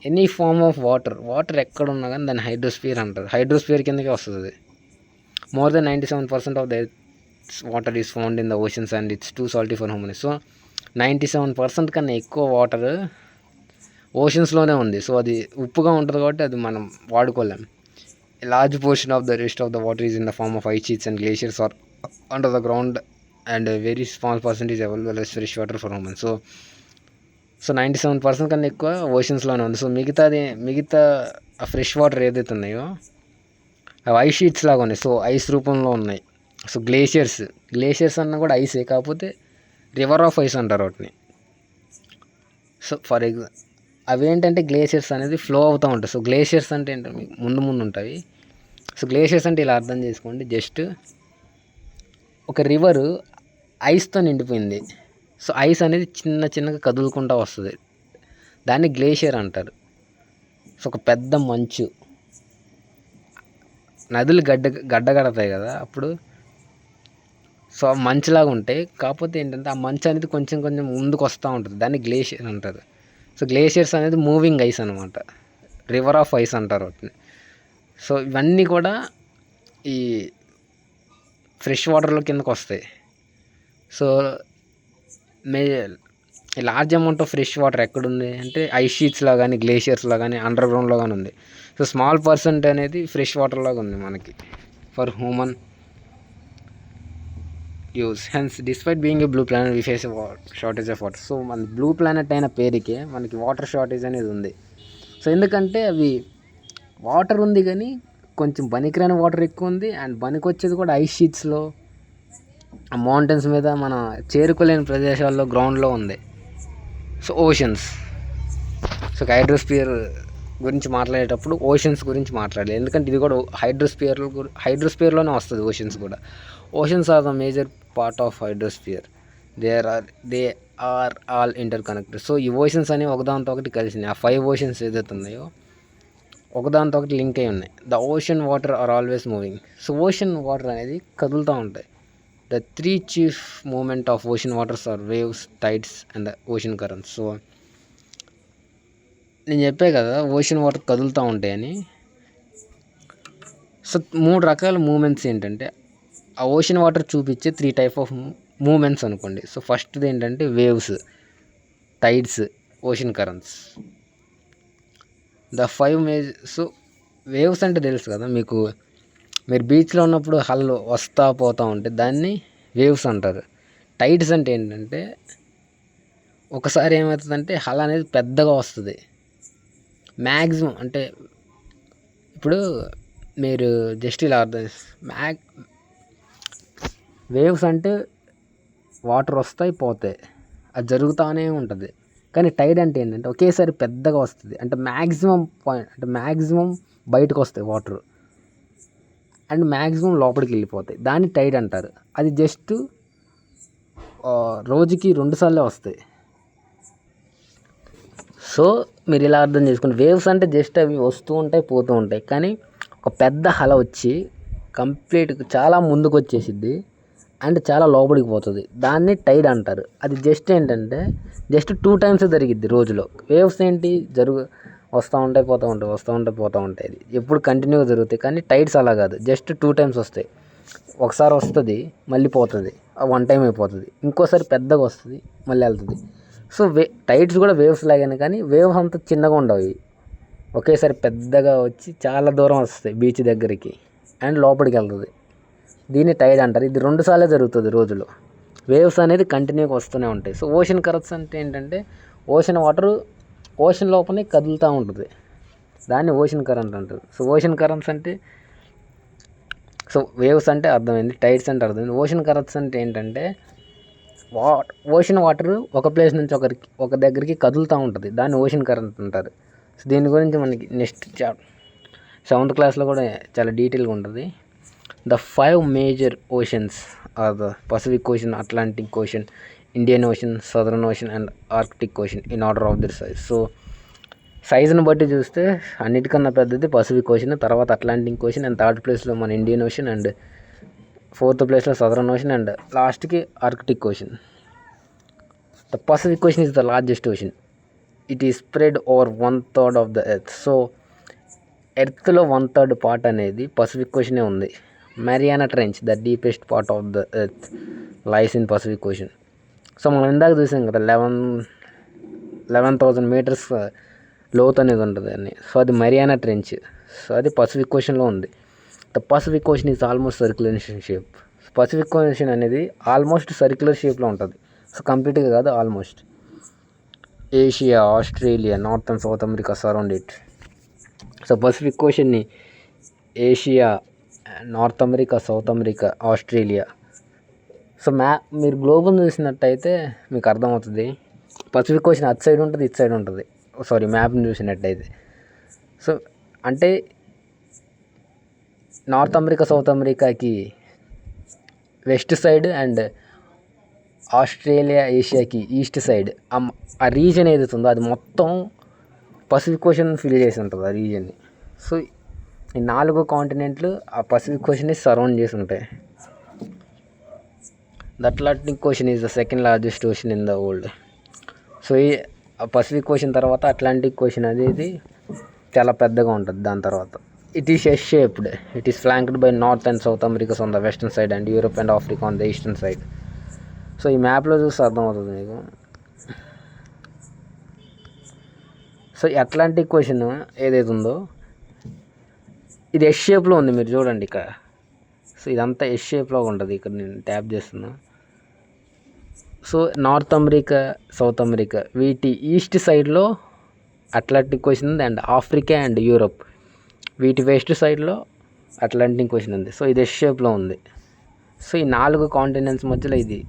any form of water ఎక్కడున్నా కానీ దాన్ని హైడ్రోస్పియర్ అంటారు. హైడ్రోస్పియర్ కిందకే వస్తుంది. More than 97% of the water is found in the oceans and it's too salty for human. So 97% కన్నా ఎక్కువ వాటర్ ఓషన్స్లోనే ఉంది. సో అది ఉప్పుగా ఉంటుంది కాబట్టి అది మనం వాడుకోలేం. Large portion of the rest of the water is in the form of ice sheets and glaciers or under the ground and very small percentage available as fresh water for human. So 97% కన్నా ఎక్కువ ఓషన్స్లోనే ఉంది. So మిగతా ఆ fresh water ఏదైతే ఉన్నాయో అవి ice sheets లాగా ఉన్నాయి. సో ఐస్ రూపంలో ఉన్నాయి. సో గ్లేషియర్స్ అన్నా కూడా ఐసే, కాకపోతే రివర్ ఆఫ్ ఐస్ అంటారు వాటిని. సో ఫర్ ఎగ్జాంపుల్ అవేంటంటే గ్లేషియర్స్ అనేది ఫ్లో అవుతూ ఉంటాయి. సో గ్లేషియర్స్ అంటే ఏంటంటే ముందు ఉంటాయి. సో గ్లేషియర్స్ అంటే ఇలా అర్థం చేసుకోండి, జస్ట్ ఒక రివరు ఐస్తో నిండిపోయింది. సో ఐస్ అనేది చిన్నగా కదులుకుంటూ వస్తుంది, దాన్ని గ్లేషియర్ అంటారు. సో ఒక పెద్ద మంచు, నదులు గడ్డగడతాయి కదా అప్పుడు. సో మంచులాగా ఉంటాయి, కాకపోతే ఏంటంటే ఆ మంచు అనేది కొంచెం ముందుకు వస్తూ ఉంటుంది, దాన్ని గ్లేషియర్ అంటారు. సో గ్లేషియర్స్ అనేది మూవింగ్ ఐస్ అనమాట, రివర్ ఆఫ్ ఐస్ అంటారు వాటిని. సో ఇవన్నీ కూడా ఈ ఫ్రెష్ వాటర్లో కిందకు వస్తాయి. So large amount of fresh water ఎక్కడుంది అంటే ఐస్ షీట్స్లో కానీ గ్లేషియర్స్లో కానీ అండర్ గ్రౌండ్లో కానీ ఉంది. సో స్మాల్ పర్సెంట్ అనేది ఫ్రెష్ వాటర్ లాగా ఉంది మనకి for human use. Hence despite being a blue planet we face shortage of water. So మన బ్లూ ప్లానెట్ అయిన పేరుకే మనకి వాటర్ షార్టేజ్ అనేది ఉంది. సో ఎందుకంటే అవి వాటర్ ఉంది కానీ కొంచెం పనికిరాని వాటర్ ఎక్కువ ఉంది, అండ్ పనికి వచ్చేది కూడా ఐస్ షీట్స్లో, మౌంటైన్స్ మీద మన చేరుకోలేని ప్రదేశాల్లో గ్రౌండ్లో ఉంది. So oceans. సో హైడ్రోస్పియర్ గురించి మాట్లాడేటప్పుడు ఓషన్స్ గురించి మాట్లాడాలి, ఎందుకంటే ఇది కూడా హైడ్రోస్పియర్లోనే వస్తుంది. ఓషన్స్ కూడా, oceans are the major part of hydrosphere. They are all interconnected. So ఈ ఓషన్స్ అనేవి ఒకదానితో ఒకటి కలిసినాయి. ఆ 5 ఓషన్స్ ఏదైతే ఉన్నాయో ఒకదానితో ఒకటి లింక్ అయి ఉన్నాయి. The ocean water are always moving. So ocean water అనేది కదులుతూ ఉంటాయి. The 3 chief movement of ocean waters are waves, tides and the ocean currents. So నేను చెప్పే కదా ఓషన్ వాటర్ కదులుతూ ఉంటాయని. సో 3 రకాల మూమెంట్స్ ఏంటంటే ఆ ఓషన్ వాటర్ చూపించే 3 టైప్ ఆఫ్ మూమెంట్స్ అనుకోండి. సో ఫస్ట్ది ఏంటంటే waves, tides, ocean currents. The 5 major. So waves అంటే తెలుసు కదా మీకు, మీరు బీచ్లో ఉన్నప్పుడు హల్లు వస్తూ పోతూ ఉంటే దాన్ని వేవ్స్ అంటారు. టైడ్స్ అంటే ఏంటంటే ఒకసారి ఏమవుతుందంటే హల్ అనేది పెద్దగా వస్తుంది. మ్యాక్సిమం అంటే ఇప్పుడు మీరు జస్ట్ ఇలా అర్థం వేవ్స్ అంటే వాటర్ వస్తాయి పోతాయి, అది జరుగుతూనే ఉంటుంది. కానీ టైడ్ అంటే ఏంటంటే ఒకేసారి పెద్దగా వస్తుంది, అంటే మ్యాక్సిమం పాయింట్, అంటే మ్యాక్సిమం బయటకు వస్తాయి వాటర్ అండ్ మ్యాక్సిమం లోపలికి వెళ్ళిపోతాయి. దాన్ని టైడ్ అంటారు. అది జస్ట్ రోజుకి 2 సార్లే వస్తాయి. సో మీరు ఇలా అర్థం చేసుకోండి, వేవ్స్ అంటే జస్ట్ అవి వస్తూ ఉంటాయి పోతూ ఉంటాయి, కానీ ఒక పెద్ద హల వచ్చి కంప్లీట్గా చాలా ముందుకు వచ్చేసిద్ది అండ్ చాలా లోపలికి పోతుంది, దాన్ని టైడ్ అంటారు. అది జస్ట్ ఏంటంటే జస్ట్ 2 టైమ్స్ జరిగిద్ది రోజులో. వేవ్స్ ఏంటి వస్తూ ఉంటాయి పోతూ ఉంటాయి, వస్తూ ఉంటాయి పోతూ ఉంటాయి, అది ఎప్పుడు కంటిన్యూగా జరుగుతాయి. కానీ టైడ్స్ అలా కాదు, జస్ట్ 2 టైమ్స్ వస్తాయి. ఒకసారి వస్తుంది మళ్ళీ పోతుంది, 1 టైం అయిపోతుంది, ఇంకోసారి పెద్దగా వస్తుంది మళ్ళీ వెళ్తుంది. సో టైడ్స్ కూడా వేవ్స్ లాగానే, కానీ వేవ్స్ అంత చిన్నగా ఉండవు, ఒకేసారి పెద్దగా వచ్చి చాలా దూరం వస్తాయి బీచ్ దగ్గరికి అండ్ లోపలికి వెళ్తుంది. దీన్ని టైడ్ అంటారు. ఇది 2 సార్లే జరుగుతుంది రోజులో. వేవ్స్ అనేది కంటిన్యూగా వస్తూనే ఉంటాయి. సో ఓషన్ కరెంట్స్ అంటే ఏంటంటే ఓషన్ వాటర్ ఓషన్ లోపలనే కదులుతూ ఉంటుంది, దాన్ని ఓషన్ కరెంట్ అంటారు. సో ఓషన్ కరెంట్స్ అంటే, సో వేవ్స్ అంటే అర్థమైంది, టైడ్స్ అంటే అర్థమైంది. ఓషన్ కరెంట్స్ అంటే ఏంటంటే ఓషన్ వాటర్ ఒక ప్లేస్ నుంచి ఒక దగ్గరికి కదులుతూ ఉంటుంది, దాన్ని ఓషన్ కరెంట్ అంటారు. సో దీని గురించి మనకి నెక్స్ట్ 7th క్లాస్లో కూడా చాలా డీటెయిల్గా ఉంటుంది. The 5 major oceans are the Pacific Ocean, Atlantic Ocean, Indian Ocean, Southern Ocean and Arctic Ocean in order of their size. So సైజుని బట్టి చూస్తే అన్నిటికన్నా పెద్దది పసిఫిక్ ఓషన్, తర్వాత అట్లాంటిక్ ఓషన్, అండ్ 3rd ప్లేస్లో మన ఇండియన్ ఓషన్, అండ్ 4th ప్లేస్లో Southern Ocean, and లాస్ట్కి Arctic Ocean. The Pacific Ocean is the largest ocean. It is spread over 1/3 of the earth. So ఎర్త్లో 1/3 పార్ట్ అనేది Pacific ఓషనే ఉంది. Mariana trench, the deepest part of the earth, lies in Pacific Ocean. So మనం ఇందాక చూసాం కదా 11,000 metres లోతు అనేది ఉంటుంది అని. సో అది మరియానా ట్రెంచ్. సో అది పసిఫిక్ ఓషన్లో ఉంది. The Pacific Ocean is almost circular shape. Pacific Ocean అనేది ఆల్మోస్ట్ సర్క్యులర్ షేప్లో ఉంటుంది. సో కంప్లీట్గా కాదు, almost. Asia, Australia, North and South America surround it. So Pacific ఓషన్ని Asia, North America, South America, Australia. So మీరు global చూసినట్టయితే మీకు అర్థమవుతుంది, పసిఫిక్ ఓషన్ అటు సైడ్ ఉంటుంది, ఇటు సైడ్ ఉంటుంది. సారీ, మ్యాప్ని చూసినట్టయితే. సో అంటే నార్త్ అమెరికా, సౌత్ అమెరికాకి వెస్ట్ సైడ్ అండ్ ఆస్ట్రేలియా, ఏషియాకి ఈస్ట్ సైడ్ ఆ రీజన్ ఏదైతే ఉందో అది మొత్తం పసిఫిక్ ఓషన్ ఫిల్ చేసి ఉంటుంది ఆ రీజన్ని. సో ఈ 4 కాంటినెంట్లు ఆ పసిఫిక్ ఓషన్ని సరౌండ్ చేసి ఉంటాయి. The Atlantic ocean is the 2nd largest ocean in the world. So ఈ పసిఫిక్ ఓషన్ తర్వాత అట్లాంటిక్ ఓషన్ అనేది చాలా పెద్దగా ఉంటుంది దాని తర్వాత. it is S-shaped. It is flanked by North and South Americas on the western side and Europe and Africa on the eastern side. So ఈ మ్యాప్లో చూస్తే అర్థమవుతుంది మీకు. సో ఈ అట్లాంటిక్ ఓషన్ ఏదైతే ఉందో ఇది ఎస్ షేప్లో ఉంది, మీరు చూడండి ఇక్కడ. సో ఇదంతా ఎస్ షేప్లో ఉంటుంది. ఇక్కడ నేను ట్యాప్ చేస్తున్నా. So North America, South America వీటి ఈస్ట్ సైడ్లో అట్లాంటిక్ ఓషన్ ఉంది, అండ్ ఆఫ్రికా అండ్ యూరోప్ వీటి వెస్ట్ సైడ్లో అట్లాంటిక్ ఓషన్ ఉంది. సో ఇది ఎస్ షేప్లో ఉంది. సో ఈ 4 కాంటినెంట్స్ మధ్యలో ఇది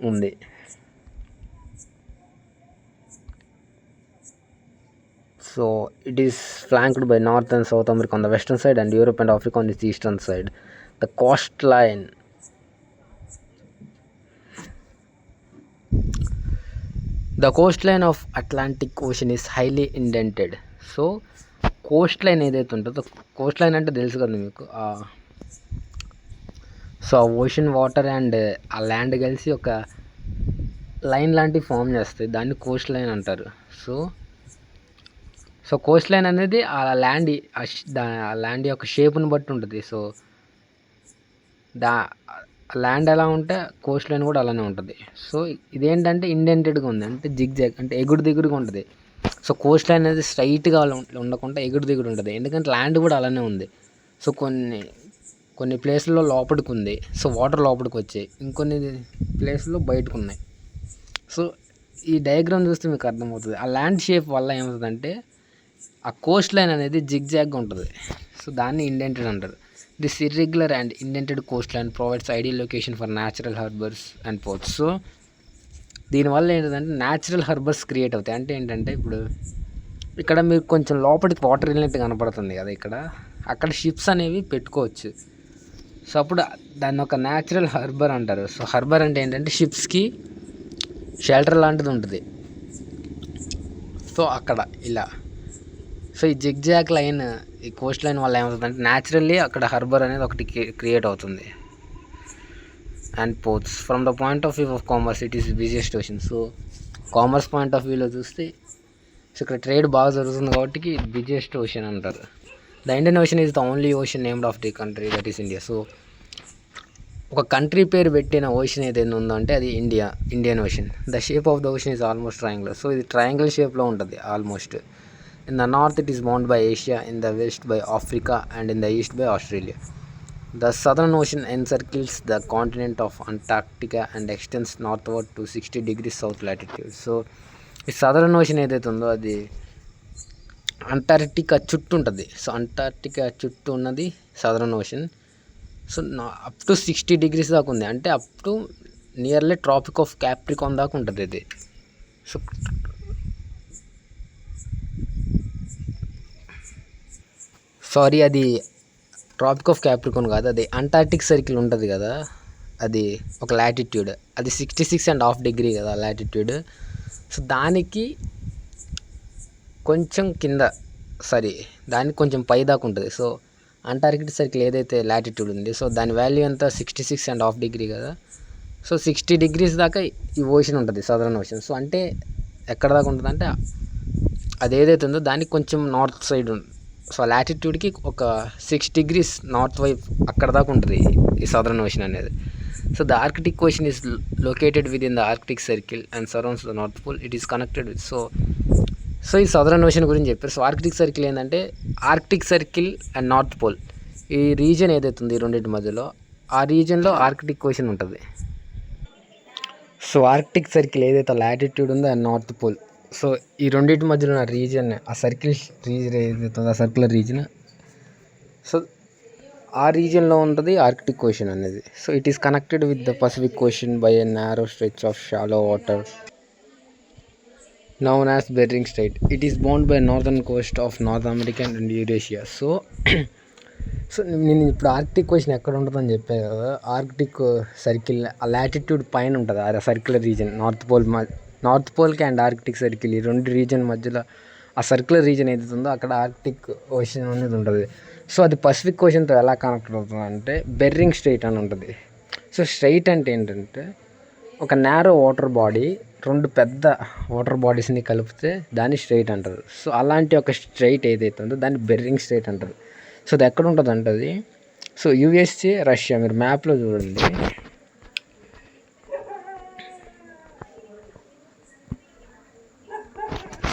ఉంది. So it is flanked by north and South America on the western side and Europe and Africa on the eastern side. The Coast line of Atlantic ocean is highly indented. So Coast line ఏదైతే ఉంటుందో, Coast line అంటే తెలుసు కదా మీకు. So ఆ ocean water and ఆ land కలిసి ఒక లైన్ లాంటివి ఫామ్ చేస్తాయి, దాన్ని కోస్ట్ లైన్ అంటారు. సో కోస్ట్ లైన్ అనేది ఆ ల్యాండ్ యొక్క షేప్ని బట్టి ఉంటుంది. సో ల్యాండ్ ఎలా ఉంటే కోస్ట్ లైన్ కూడా అలానే ఉంటుంది. సో ఇదేంటంటే ఇండెంటెడ్గా ఉంది, అంటే జిగ్జాగ్, అంటే ఎగుడు దిగుడుగా ఉంటుంది. సో కోస్ట్ లైన్ అనేది స్ట్రైట్గా ఉండకుండా ఎగుడు దిగుడు ఉంటుంది, ఎందుకంటే ల్యాండ్ కూడా అలానే ఉంది. సో కొన్ని ప్లేస్లలో లోపలికి ఉంది, సో వాటర్ లోపలికి వచ్చాయి, ఇంకొన్ని ప్లేస్లో బయటకు ఉన్నాయి. సో ఈ డయాగ్రామ్ చూస్తే మీకు అర్థమవుతుంది. ఆ ల్యాండ్ షేప్ వల్ల ఏమవుతుందంటే ఆ కోస్ట్ లైన్ అనేది జిగ్జాగ్గా ఉంటుంది. సో దాన్ని ఇండెంటెడ్ అంటారు. This irregular and indented Coast line provides ideal location for natural harbours and ports. So దీనివల్ల ఏంటంటే న్యాచురల్ హార్బర్స్ క్రియేట్ అవుతాయి. అంటే ఏంటంటే ఇప్పుడు ఇక్కడ మీకు కొంచెం లోపలికి వాటర్ వెళ్ళినట్టు కనపడుతుంది కదా, అక్కడ షిప్స్ అనేవి పెట్టుకోవచ్చు. సో అప్పుడు దాన్ని ఒక న్యాచురల్ హార్బర్ అంటారు. సో హార్బర్ అంటే ఏంటంటే షిప్స్కి షెల్టర్ లాంటిది ఉంటుంది. సో అక్కడ ఇలా సో ఈ జిగ్జాగ్ లైన్, ఈ కోస్ట్ లైన్ వల్ల ఏమవుతుందంటే న్యాచురల్లీ అక్కడ హార్బర్ అనేది ఒకటి క్రియేట్ అవుతుంది. And ports from the point of view of commerce it is busiest ocean. So commerce point of వ్యూలో చూస్తే సో ఇక్కడ ట్రేడ్ బాగా జరుగుతుంది కాబట్టి బిజియెస్ట్ ఓషన్ అంటారు. The Indian ocean is the only ocean named of the country, that is India. So ఒక country పేరు పెట్టిన ఓషన్ ఏదైనా ఉందో అంటే అది Indian ocean. The shape of the ocean is almost triangular. So ఇది ట్రయాంగిల్ షేప్లో ఉంటుంది almost. In the north it is bounded by Asia, in the west by Africa, and in the east by Australia. The Southern Ocean encircles the continent of Antarctica and extends northward to 60 degrees south latitude. So ఈ Southern ocean ఏదైతే ఉందో అది Antarctica చుట్టూ ఉంటుంది. So Antarctica చుట్టూ ఉన్నది Southern Ocean. So up to 60 degrees దాకా ఉంది, అంటే up to nearly tropic of Capricorn దాకా ఉంటుంది ఇది. సో సారీ, అది ట్రాపిక్ ఆఫ్ క్యాప్రికాన్ కాదు, అది అంటార్క్టిక్ సర్కిల్ ఉంటుంది కదా, అది ఒక లాటిట్యూడ్, అది 66.5 degree కదా లాటిట్యూడ్. సో దానికి కొంచెం కింద, దానికి కొంచెం పై దాకా ఉంటుంది. సో అంటార్క్టిక్ సర్కిల్ ఏదైతే లాటిట్యూడ్ ఉంది, సో దాని వాల్యూ అంతా 66.5 degree కదా. సో 60 degrees దాకా ఈ ఓషన్ ఉంటుంది, సదరన్ ఓషన్. సో అంటే ఎక్కడ దాకా ఉంటుంది అంటే అది ఏదైతే ఉందో దానికి కొంచెం నార్త్ సైడ్ ఉంది. సో లాటిట్యూడ్కి ఒక 6 degrees నార్త్ వైపు అక్కడ దాకా ఉంటుంది ఈ సదరన్ ఓషన్ అనేది. So the Arctic Ocean is located within the Arctic circle and surrounds the North Pole. It is connected with so ఈ సదరన్ ఓషన్ గురించి చెప్పారు. సో ఆర్కిటిక్ సర్కిల్ ఏంటంటే Arctic circle and North Pole, ఈ region ఏదైతే ఉంది ఈ రెండింటి మధ్యలో, ఆ రీజన్లో ఆర్కిటిక్ ఓషన్ ఉంటుంది. సో ఆర్కిటిక్ సర్కిల్ ఏదైతే లాటిట్యూడ్ ఉందో అండ్ నార్త్ పోల్, సో ఈ రెండింటి మధ్యలో ఉన్న రీజన్, ఆ సర్కిల్ రీజన్ ఏదైతే ఉందో ఆ సర్క్యులర్ రీజన్, సో ఆ రీజన్లో ఉంటుంది ఆర్కిటిక్ ఓషన్ అనేది. So it is connected with the Pacific ocean by a narrow stretch of shallow water known as Bering Strait. It is bound by northern coast of North America and Eurasia. So నేను ఇప్పుడు Arctic ocean ఎక్కడ ఉంటుందని చెప్పాను కదా, Arctic circle ఆ latitude పైన ఉంటుంది ఆ సర్క్యులర్ రీజన్. నార్త్ పోల్కి అండ్ ఆర్కిటిక్ సర్కిల్ ఈ రెండు రీజన్ మధ్యలో ఆ సర్క్యులర్ రీజన్ ఏదైతే ఉందో అక్కడ ఆర్కిటిక్ ఓషన్ అనేది ఉంటుంది. సో అది పసిఫిక్ ఓషన్తో ఎలా కనెక్ట్ అవుతుంది అంటే బెర్రింగ్ స్ట్రైట్ అని ఉంటుంది. సో స్ట్రైట్ అంటే ఏంటంటే ఒక నారో వాటర్ బాడీ 2 పెద్ద వాటర్ బాడీస్ని కలిపితే దాన్ని స్ట్రైట్ అంటారు. సో అలాంటి ఒక స్ట్రైట్ ఏదైతే ఉందో దాన్ని బెర్రింగ్ స్ట్రైట్ అంటారు. సో అది ఎక్కడ ఉంటుంది అంటే అది సో యూఎస్ఏ, రష్యా, మీరు మ్యాప్లో చూడండి.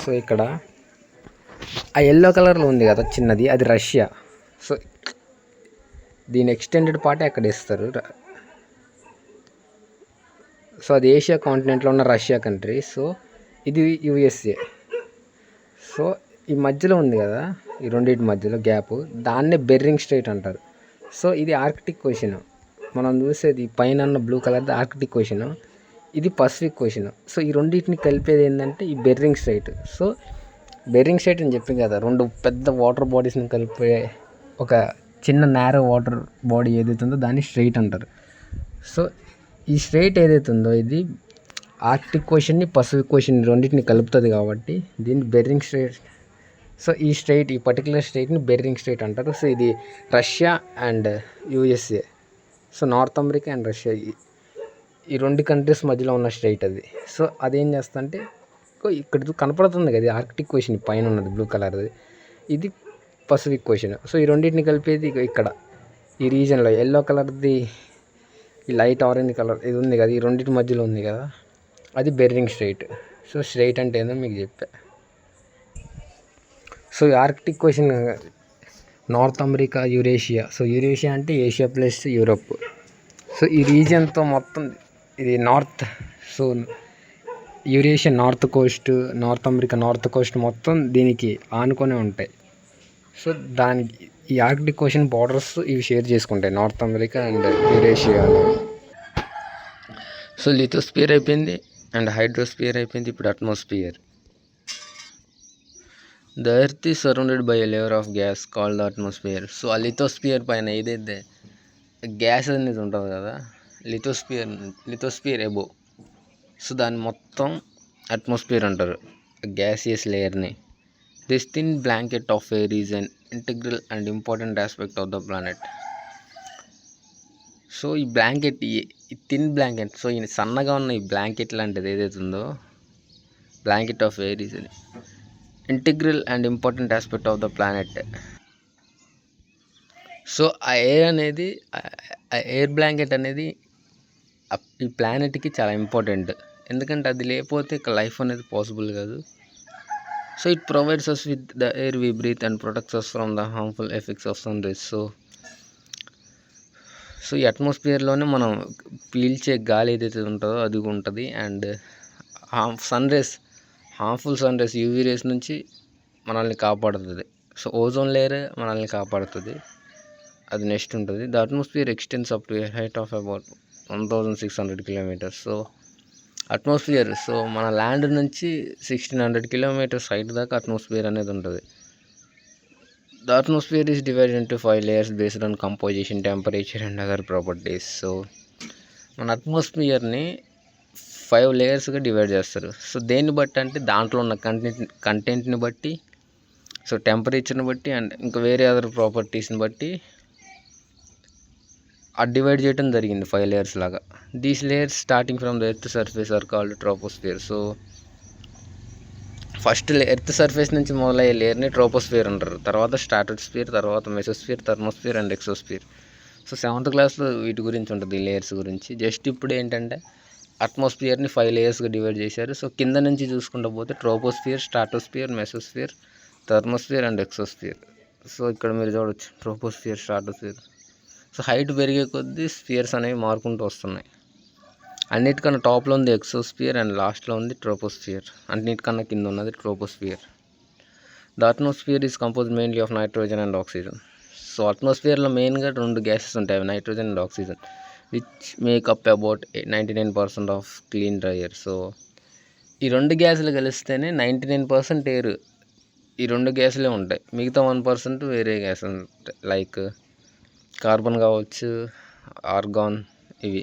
సో ఇక్కడ ఆ ఎల్లో కలర్లో ఉంది కదా చిన్నది, అది రష్యా. సో దీని ఎక్స్టెండెడ్ పార్ట్ అక్కడ ఇస్తారు. సో అది ఏషియా కాంటినెంట్లో ఉన్న రష్యా కంట్రీ. సో ఇది యూఎస్ఏ. సో ఈ మధ్యలో ఉంది కదా, ఈ రెండింటి మధ్యలో గ్యాప్, దాన్నే బెర్రింగ్ స్ట్రైట్ అంటారు. సో ఇది ఆర్కిటిక్ ఓషన్. మనం చూసేది పైన బ్లూ కలర్ది ఆర్కిటిక్ ఓషన్, ఇది పసిఫిక్ ఓషన్. సో ఈ రెండింటిని కలిపేది ఏంటంటే ఈ బెర్రింగ్ స్ట్రైట్. సో బెర్రింగ్ స్ట్రైట్ అని చెప్పి కదా, 2 పెద్ద వాటర్ బాడీస్ని కలిపే ఒక చిన్న నారో వాటర్ బాడీ ఏదైతే ఉందో దాన్ని స్ట్రైట్ అంటారు. సో ఈ స్ట్రైట్ ఏదైతే ఉందో ఇది ఆర్కిటిక్ ఓషన్ని, పసిఫిక్ ఓషన్ రెండింటిని కలుపుతుంది కాబట్టి దీన్ని బెర్రింగ్ స్ట్రైట్. సో ఈ స్ట్రైట్, ఈ పర్టికులర్ స్ట్రైట్ని బెర్రింగ్ స్ట్రైట్ అంటారు. సో ఇది Russia and USA, so North America and Russia, ఈ 2 కంట్రీస్ మధ్యలో ఉన్న స్ట్రైట్ అది. సో అదేం చేస్తుందంటే ఇక్కడ కనపడుతుంది కదా ఆర్కిటిక్ ఓషన్ పైన ఉన్నది బ్లూ కలర్ది, ఇది పసిఫిక్ ఓషన్. సో ఈ రెండింటిని కలిపేది ఇక్కడ ఈ రీజన్లో ఎల్లో కలర్ది, ఈ లైట్ ఆరెంజ్ కలర్ ఇది ఉంది కదా, ఈ రెండింటి మధ్యలో ఉంది కదా, అది బెర్రింగ్ స్ట్రైట్. సో స్ట్రైట్ అంటే ఏందో మీకు చెప్పా. సో ఈ Arctic Ocean North America, Eurasia. So Eurasia అంటే ఏషియా ప్లస్ యూరోప్. సో ఈ రీజియన్తో మొత్తం ఇది north. So Eurasia north coast, North America north coast మొత్తం దీనికి ఆనుకొనే ఉంటాయి. సో దానికి ఈ ఆర్కిటిక్ ఓషన్ బార్డర్స్ ఇవి షేర్ చేసుకుంటాయి నార్త్ అమెరికా అండ్ యూరేషియాలో. సో లిథోస్పియర్ అయిపోయింది అండ్ హైడ్రోస్పియర్ అయిపోయింది, ఇప్పుడు atmosphere. The earth is surrounded by a layer of gas called the atmosphere. So ఆ లిథోస్పియర్ పైన ఏదైతే గ్యాస్ అనేది ఉంటుంది కదా, లిథోస్పియర్ ఎబో, సో దాన్ని మొత్తం అట్మాస్పియర్ అంటారు, గ్యాసియస్ లేయర్ని. This thin blanket of air is an integral and important aspect of the planet. So ఈ బ్లాంకెట్, ఈ థిన్ బ్లాంకెట్, సో ఈ సన్నగా ఉన్న ఈ బ్లాంకెట్ లాంటిది ఏదైతే ఉందో, blanket of air is integral and important aspect of the planet. So ఆ ఎయిర్ అనేది, ఆ ఎయిర్ బ్లాంకెట్ అనేది ఈ ప్లానెట్కి చాలా ఇంపార్టెంట్. ఎందుకంటే అది లేకపోతే ఇక లైఫ్ అనేది పాసిబుల్ కాదు. So it provides us with the air we breathe and protects us from the harmful effects of sun rays. So ఈ అట్మాస్ఫియర్లోనే మనం పీల్చే గాలి ఏదైతే ఉంటుందో అది ఉంటుంది. And harmful sun rays, UV rays నుంచి మనల్ని కాపాడుతుంది. సో ఓజోన్ లేయర్ మనల్ని కాపాడుతుంది, అది నెక్స్ట్ ఉంటుంది. The atmosphere extends up to a height of about 1600 kilometers. So atmosphere, so మన ల్యాండ్ నుంచి 1600 kilometers హైట్ దాకా అట్మాస్ఫియర్ అనేది ఉంటుంది. The atmosphere is divided into 5 layers based on composition, temperature and other properties. So మన అట్మాస్ఫియర్ని 5 layers divide చేస్తారు. సో దేన్ని బట్టి అంటే దాంట్లో ఉన్న కంటెంట్ని బట్టి, సో టెంపరేచర్ని బట్టి అండ్ ఇంకా వేరే అదర్ ప్రాపర్టీస్ని బట్టి అది డివైడ్ చేయడం జరిగింది 5 layers లాగా. These layers starting from the earth surface are called troposphere. So first earth surface నుంచి మొదలయ్యే లేయర్ని ట్రోపోస్ఫియర్ అంటారు. తర్వాత స్ట్రాటోస్ఫియర్, తర్వాత మెసోస్ఫియర్, thermosphere and exosphere. So 7th క్లాస్లో వీటి గురించి ఉంటుంది, ఈ లేయర్స్ గురించి. జస్ట్ ఇప్పుడు ఏంటంటే అట్మాస్ఫియర్ని 5 layers డివైడ్ చేశారు. సో కింద నుంచి చూసుకుంటూ పోతే troposphere, stratosphere, mesosphere, thermosphere and exosphere. So ఇక్కడ మీరు చూడవచ్చు ట్రోపోస్ఫియర్, స్ట్రాటోస్ఫియర్. సో హైట్ పెరిగే కొద్దీ స్ఫియర్స్ అనేవి మారుకుంటూ వస్తున్నాయి. అన్నిటికన్నా టాప్లో ఉంది ఎక్సోస్ఫియర్ అండ్ లాస్ట్లో ఉంది ట్రోపోస్ఫియర్. అన్నిటికన్నా కింద ఉన్నది troposphere. The atmosphere is compose mainly of nitrogen and oxygen. So అట్మాస్ఫియర్లో మెయిన్గా 2 గ్యాసెస్ ఉంటాయి, nitrogen and oxygen, which make up about 99% of clean dry air. So ఈ 2 గ్యాసులు కలిస్తేనే 99% ఎయిర్ ఈ 2 గ్యాసులే ఉంటాయి. మిగతా 1% వేరే గ్యాస్ ఉంటాయి, లైక్ కార్బన్ కావచ్చు, ఆర్గాన్, ఇవి.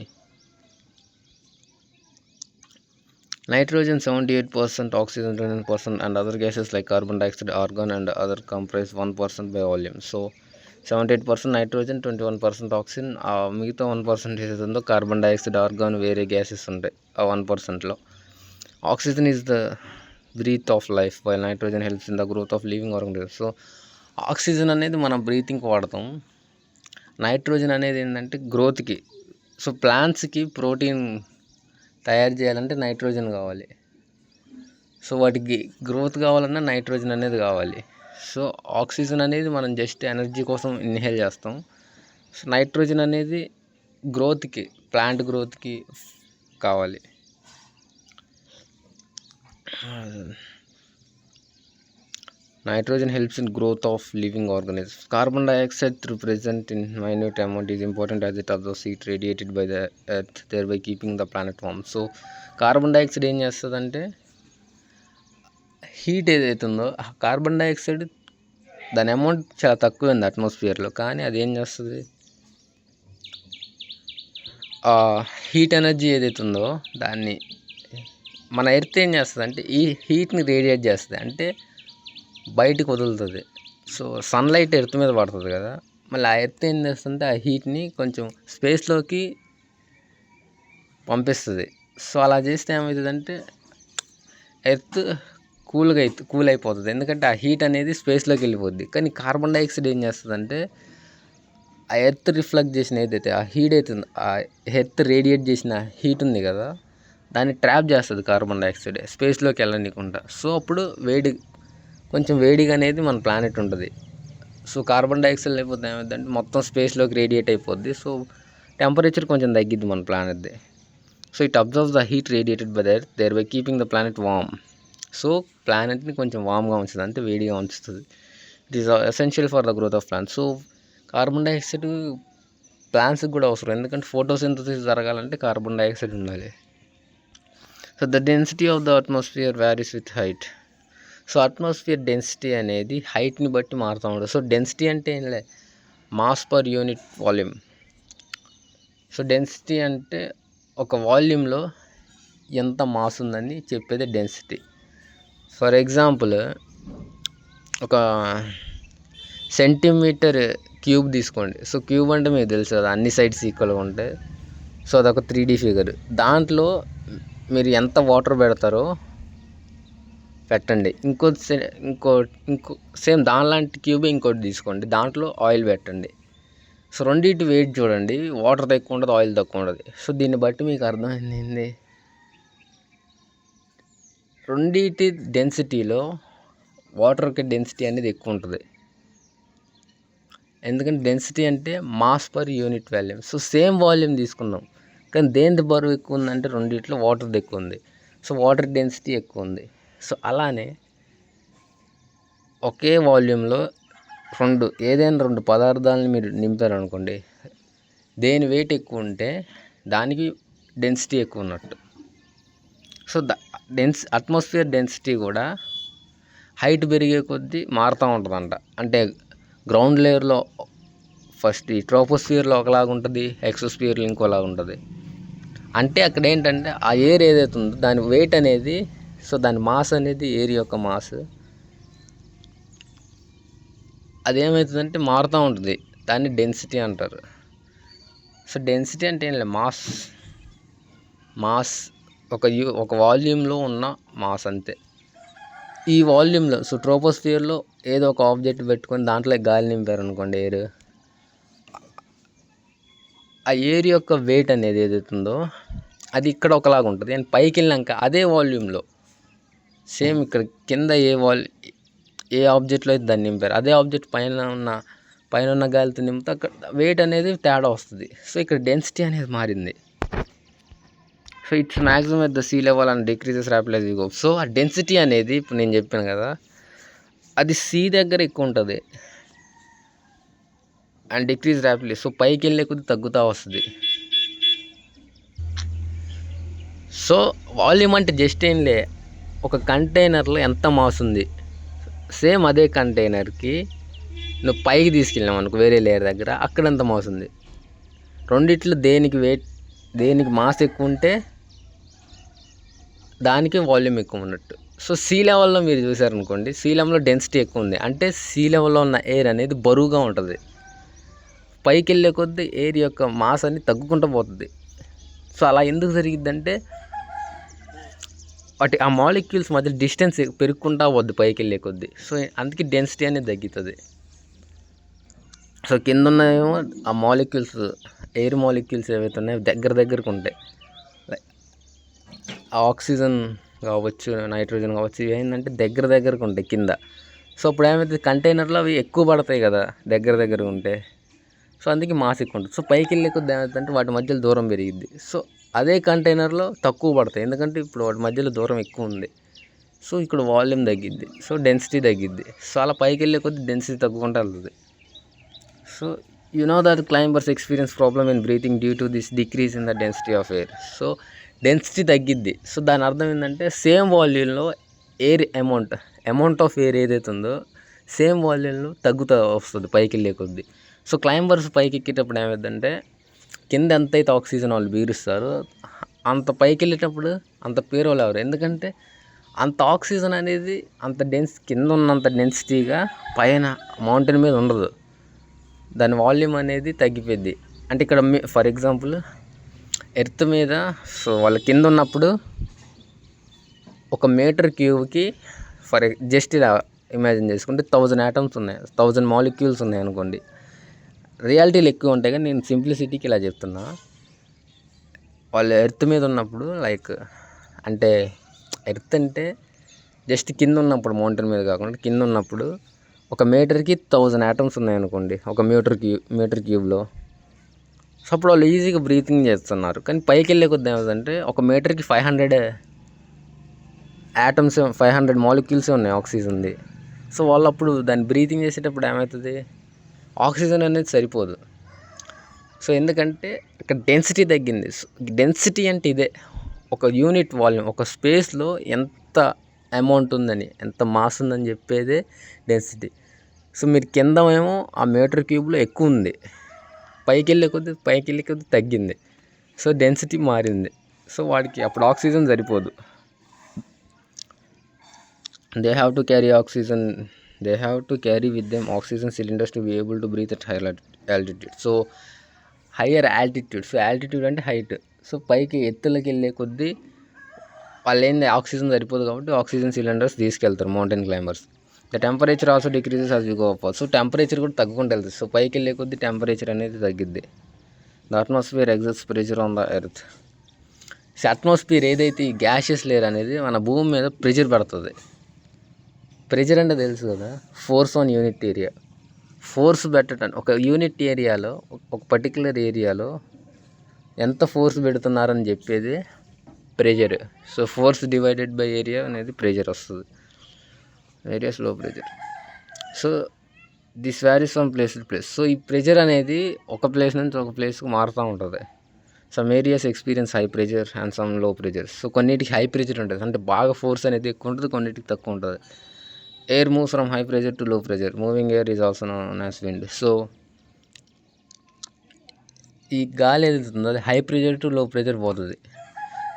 Nitrogen 78%, oxygen 29% and other gases like carbon dioxide, argon and other comprise 1% by volume. So 78% nitrogen, 21% oxygen, మిగతా 1% ఏదైతుందో కార్బన్ డైఆక్సైడ్, ఆర్గాన్, వేరే గ్యాసెస్ ఉంటాయి ఆ 1%లో. Oxygen is the breath of life while nitrogen helps in the growth of living organisms. So oxygen అనేది మనం బ్రీతింగ్కి వాడతాం, nitrogen అనేది ఏంటంటే గ్రోత్కి. సో ప్లాంట్స్కి ప్రోటీన్ తయారు చేయాలంటే నైట్రోజన్ కావాలి, సో వాటికి గ్రోత్ కావాలన్నా నైట్రోజన్ అనేది కావాలి. సో ఆక్సిజన్ అనేది మనం జస్ట్ ఎనర్జీ కోసం ఇన్హేల్ చేస్తాం. సో నైట్రోజన్ అనేది గ్రోత్కి, ప్లాంట్ గ్రోత్కి కావాలి. Nitrogen helps in growth of living organisms. Carbon dioxide, through present in minute amount, is important as it absorbs heat radiated by the earth, thereby keeping the planet warm. So carbon dioxide ఏం చేస్తుందంటే, heat ఏదైతే ఉందో carbon dioxide దాని amount చాలా తక్కువ ఉంది అట్మాస్ఫియర్లో, కానీ అది ఏం చేస్తుంది, హీట్ ఎనర్జీ ఏదైతే ఉందో దాన్ని మన ఎర్త్ ఏం చేస్తుంది అంటే ఈ హీట్ని రేడియేట్ చేస్తుంది, అంటే బయటికి వదులుతుంది. సో సన్లైట్ ఎర్త్ మీద పడుతుంది కదా, మళ్ళీ ఆ ఎర్త్ ఏం చేస్తుంటే ఆ హీట్ని కొంచెం స్పేస్లోకి పంపిస్తుంది. సో అలా చేస్తే ఏమవుతుందంటే ఎర్త్ కూల్ అయిపోతుంది, ఎందుకంటే ఆ హీట్ అనేది స్పేస్లోకి వెళ్ళిపోద్ది. కానీ కార్బన్ డైఆక్సైడ్ ఏం చేస్తుందంటే ఆ ఎర్త్ రిఫ్లెక్ట్ చేసిన ఏదైతే ఆ హీట్ అవుతుంది, ఆ ఎర్త్ రేడియేట్ చేసిన హీట్ ఉంది కదా, దాన్ని ట్రాప్ చేస్తుంది కార్బన్ డైఆక్సైడ్ స్పేస్లోకి వెళ్ళనీయకుండా. సో అప్పుడు కొంచెం వేడిగా అనేది మన ప్లానెట్ ఉంటుంది. సో కార్బన్ డైఆక్సైడ్ లేకపోతే ఏమైందంటే మొత్తం స్పేస్లోకి రేడియేట్ అయిపోద్ది. సో టెంపరేచర్ కొంచెం తగ్గిద్ది మన ప్లానెట్ది. So it absorbs the heat radiated by the earth, thereby keeping the planet warm. So ప్లానెట్ని కొంచెం వామ్గా ఉంచుతుంది, అంటే వేడిగా ఉంచుతుంది. It is essential for the growth of plants. So carbon dioxide ప్లాంట్స్కి కూడా అవసరం, ఎందుకంటే ఫోటోసింథసిస్ జరగాలంటే కార్బన్ డైఆక్సైడ్ ఉండాలి. So the density of the atmosphere varies with height. So atmosphere density అనేది హైట్ని బట్టి మారుతూ ఉంటుంది. సో డెన్సిటీ అంటే ఏం లే, mass per unit volume. So density అంటే ఒక వాల్యూమ్లో ఎంత మాస్ ఉందని చెప్పేది డెన్సిటీ. ఫర్ ఎగ్జాంపుల్ ఒక సెంటీమీటర్ క్యూబ్ తీసుకోండి. సో క్యూబ్ అంటే మీకు తెలుసు కదా, అన్ని సైడ్స్ ఈక్వల్గా ఉంటాయి. సో అదొక 3D ఫిగర్. దాంట్లో మీరు ఎంత వాటర్ పెడతారో పెట్టండి. ఇంకో సేమ్ దానిలాంటి క్యూబ్ ఇంకోటి తీసుకోండి, దాంట్లో ఆయిల్ పెట్టండి. సో రెండింటి వెయిట్ చూడండి, వాటర్ ఎక్కువ ఉంటుంది, ఆయిల్ తక్కువ ఉంటుంది. సో దీన్ని బట్టి మీకు అర్థమైంది, రెండింటి డెన్సిటీలో వాటర్కి డెన్సిటీ అనేది ఎక్కువ ఉంటుంది, ఎందుకంటే డెన్సిటీ అంటే mass per unit volume. So same volume తీసుకున్నాం, కానీ దేని బరువు ఎక్కువ ఉందంటే రెండిట్లో వాటర్ది ఎక్కువ ఉంది. సో వాటర్ డెన్సిటీ ఎక్కువ ఉంది. సో అలానే ఒకే వాల్యూమ్లో ఏదైనా రెండు పదార్థాలను మీరు నింపారనుకోండి, దేని వెయిట్ ఎక్కువ ఉంటే దానికి డెన్సిటీ ఎక్కువ ఉన్నట్టు. సో అట్మాస్ఫియర్ డెన్సిటీ కూడా హైట్ పెరిగే కొద్దీ మారుతూ ఉంటుందంట. అంటే గ్రౌండ్ లేయర్లో ఫస్ట్ ఈ ట్రోపోస్ఫియర్లో ఒకలాగా ఉంటుంది, ఎక్సోస్ఫియర్లో ఇంకోలాగా ఉంటుంది. అంటే అక్కడ ఏంటంటే ఆ ఎయిర్ ఏదైతే ఉందో దాని వెయిట్ అనేది, సో దాని మాస్ అనేది ఎయిర్ యొక్క మాస్, అదేమవుతుందంటే మారుతూ ఉంటుంది, దాన్ని డెన్సిటీ అంటారు. సో డెన్సిటీ అంటే ఏం లేదు, మాస్ ఒక వాల్యూమ్లో ఉన్న మాస్ అంతే. ఈ వాల్యూమ్లో సో ట్రోపోస్ఫియర్లో ఏదో ఒక ఆబ్జెక్ట్ పెట్టుకొని దాంట్లో గాలి నింపారు అనుకోండి, ఎయిర్, ఆ ఎయిర్ యొక్క వెయిట్ అనేది ఏదైతుందో అది ఇక్కడ ఒకలాగా ఉంటుంది. అండ్ పైకి వెళ్ళినాక అదే వాల్యూమ్లో సేమ్ ఇక్కడ కింద ఏ ఆబ్జెక్ట్లో అయితే దాన్ని నింపారు, అదే ఆబ్జెక్ట్ పైన ఉన్న గాలితో నింపితే అక్కడ వెయిట్ అనేది తేడా వస్తుంది. సో ఇక్కడ డెన్సిటీ అనేది మారింది. So it's maximum at the sea level and decreases rapidly as you go. So ఆ డెన్సిటీ అనేది ఇప్పుడు నేను చెప్పాను కదా, అది సీ దగ్గర ఎక్కువ ఉంటుంది అండ్ డిక్రీజ్ ర్యాపిడ్లీ. సో పైకి వెళ్ళే కొద్ది తగ్గుతూ వస్తుంది. సో వాల్యూమ్ అంటే జస్ట్ ఏం లే, ఒక కంటైనర్లో ఎంత మాస్ ఉంది, సేమ్ అదే కంటైనర్కి నువ్వు పైకి తీసుకెళ్ళావు అనుకో వేరే లేయర్ దగ్గర, అక్కడ ఎంత మాస్ ఉంది. రెండిట్లో దేనికి మాస్ ఎక్కువ ఉంటే దానికి వాల్యూమ్ ఎక్కువ ఉన్నట్టు. సో సీ లెవెల్లో మీరు చూసారనుకోండి, సీ లెవెల్లో డెన్సిటీ ఎక్కువ ఉంది, అంటే సీ లెవెల్లో ఉన్న ఎయిర్ అనేది బరువుగా ఉంటుంది. పైకి వెళ్ళే కొద్దీ ఎయిర్ యొక్క మాస్ అని తగ్గుకుంటూ పోతుంది. సో అలా ఎందుకు జరిగిద్దంటే ఆ మాలిక్యూల్స్ మధ్య డిస్టెన్స్ పెరుగుకుంటా పోద్ది పైకి వెళ్ళే కొద్దీ. సో అందుకే డెన్సిటీ అనేది తగ్గుతుంది. సో కింద ఉన్నాయేమో ఆ మాలిక్యూల్స్, ఎయిర్ మాలిక్యూల్స్ ఏవైతే ఉన్నాయో దగ్గరకు ఉంటాయి. ఆక్సిజన్ కావచ్చు, నైట్రోజన్ కావచ్చు, ఏంటంటే దగ్గరకు ఉంటాయి కింద. సో అప్పుడు ఏమైతుంది, కంటైనర్లో అవి ఎక్కువ పడతాయి కదా దగ్గర ఉంటే. సో అందుకే మాస్ ఎక్కువ ఉంటుంది. సో పైకి వెళ్ళే కొద్ది ఏమవుతుందంటే వాటి మధ్యలో దూరం పెరిగిద్ది. సో అదే కంటైనర్లో తక్కువ పడతాయి, ఎందుకంటే ఇప్పుడు వాటి మధ్యలో దూరం ఎక్కువ ఉంది. సో ఇక్కడ వాల్యూమ్ తగ్గిద్ది, సో డెన్సిటీ తగ్గిద్ది. సో అలా పైకి వెళ్ళే కొద్ది డెన్సిటీ తగ్గుకుంటూ వెళ్తుంది. So you know that climbers experience problem in breathing due to this decrease in the density of air. So density తగ్గిద్ది. సో దాని అర్థం ఏంటంటే సేమ్ వాల్యూమ్లో ఎయిర్ అమౌంట్ ఆఫ్ ఎయిర్ ఏదైతే ఉందో సేమ్ వాల్యూమ్లో తగ్గుతూ వస్తుంది పైకి వెళ్ళే కొద్దీ. సో క్లైంబర్స్ పైకి ఎక్కేటప్పుడు ఏమైందంటే కింద ఎంతైతే ఆక్సిజన్ వాళ్ళు పీలుస్తారో అంత పైకి వెళ్ళేటప్పుడు అంత పేరోళ్ళు ఎవరు, ఎందుకంటే అంత ఆక్సిజన్ అనేది అంత కింద ఉన్నంత డెన్సిటీగా పైన మౌంటైన్ మీద ఉండదు. దాని వాల్యూమ్ అనేది తగ్గిపోద్ది. అంటే ఇక్కడ ఫర్ ఎగ్జాంపుల్ ఎర్త్ మీద సో వాళ్ళ కింద ఉన్నప్పుడు 1 మీటర్ క్యూబ్కి జస్ట్ ఇలా ఇమాజిన్ చేసుకుంటే 1000 ఆటమ్స్ ఉన్నాయి, 1000 మాలిక్యూల్స్ ఉన్నాయి అనుకోండి. రియాలిటీలు ఎక్కువ ఉంటాయి కానీ నేను సింప్లిసిటీకి ఇలా చెప్తున్నా. వాళ్ళు ఎర్త్ మీద ఉన్నప్పుడు అంటే ఎర్త్ అంటే జస్ట్ కింద ఉన్నప్పుడు మౌంటైన్ మీద కాకుండా కింద ఉన్నప్పుడు 1 మీటర్కి 1000 ఆటమ్స్ ఉన్నాయనుకోండి 1 మీటర్ క్యూబ్లో. సో అప్పుడు వాళ్ళు ఈజీగా బ్రీతింగ్ చేస్తున్నారు. కానీ పైకి వెళ్ళే కొద్ది ఏమవుతుందంటే 1 మీటర్కి 500 ఆటమ్స్, 500 మాలిక్యూల్సే ఉన్నాయి ఆక్సిజన్ది. సో వాళ్ళు అప్పుడు దాన్ని బ్రీతింగ్ చేసేటప్పుడు ఏమవుతుంది, ఆక్సిజన్ అనేది సరిపోదు. సో ఎందుకంటే ఇక్కడ డెన్సిటీ తగ్గింది. డెన్సిటీ అంటే ఇదే, ఒక యూనిట్ వాల్యూమ్, ఒక స్పేస్లో ఎంత అమౌంట్ ఉందని, ఎంత మాస్ ఉందని చెప్పేదే డెన్సిటీ. సో మీరు కింద ఏమో ఆ మీటర్ క్యూబ్లో ఎక్కువ ఉంది, పైకి వెళ్ళే కొద్ది తగ్గింది. సో డెన్సిటీ మారింది. సో వాడికి అప్పుడు ఆక్సిజన్ సరిపోదు. They have to carry with them oxygen cylinders to be able to breathe at higher altitude. So higher altitude, so altitude అంటే హైట్. సో పైకి ఎత్తులకి వెళ్ళే కొద్దీ వాళ్ళు ఏంది ఆక్సిజన్ సరిపోదు కాబట్టి ఆక్సిజన్ సిలిండర్స్ తీసుకెళ్తారు mountain climbers. The temperature also decreases as you go up. So temperature కూడా తగ్గుకుంటూ వెళ్తుంది. సో పైకి వెళ్ళే కొద్దీ టెంపరేచర్ అనేది తగ్గిద్ది. The atmosphere exerts pressure on the earth. So atmosphere ఏదైతే ఈ గ్యాషియస్ లేయర్ అనేది మన భూమి మీద ప్రెషర్ పెడుతుంది. ప్రెషర్ అంటే తెలుసు కదా, force on unit area. Force పెట్టడం ఒక యూనిట్ ఏరియాలో, ఒక పర్టికులర్ ఏరియాలో ఎంత ఫోర్స్ పెడుతున్నారని చెప్పేది pressure. So force divided by area అనేది ప్రెషర్ వస్తుంది. Area slow pressure. So this varies from place to place. So ఈ ప్రెషర్ అనేది ఒక ప్లేస్ నుంచి ఒక ప్లేస్కి మారుతూ ఉంటుంది. Some areas experience high pressure and some లో ప్రెషర్. సో కొన్నిటికి హై ప్రెషర్ ఉంటుంది, అంటే బాగా ఫోర్స్ అనేది ఎక్కువ ఉంటుంది, కొన్నిటికి తక్కువ ఉంటుంది. Air moves from high pressure to లో pressure. Moving air is also known as wind. So ఈ గాలి ఏదైతే ఉందో అది హై ప్రెషర్ టు లో ప్రెషర్ పోతుంది.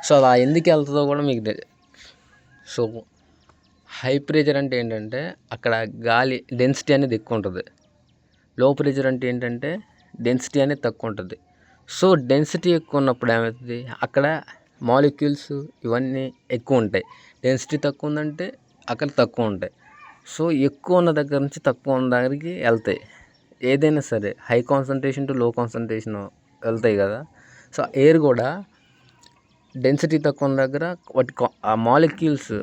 సో అలా ఎందుకు వెళ్తుందో కూడా మీకు సో హై ప్రెషర్ అంటే ఏంటంటే అక్కడ గాలి డెన్సిటీ అనేది ఎక్కువ ఉంటుంది. లో ప్రెషర్ అంటే ఏంటంటే డెన్సిటీ అనేది తక్కువ ఉంటుంది. సో డెన్సిటీ ఎక్కువ ఉన్నప్పుడు ఏమవుతుంది, అక్కడ మాలిక్యూల్స్ ఇవన్నీ ఎక్కువ ఉంటాయి. డెన్సిటీ తక్కువ ఉందంటే అక్కడ తక్కువ ఉంటాయి. సో ఎక్కువ ఉన్న దగ్గర నుంచి తక్కువ ఉన్న దగ్గరికి వెళ్తాయి. ఏదైనా సరే హై కాన్సన్ట్రేషన్ టు లో కాన్సన్ట్రేషన్ వెళ్తాయి కదా. సో ఎయిర్ కూడా డెన్సిటీ తక్కువ ఉన్న దగ్గర వాటి ఆ మాలిక్యూల్స్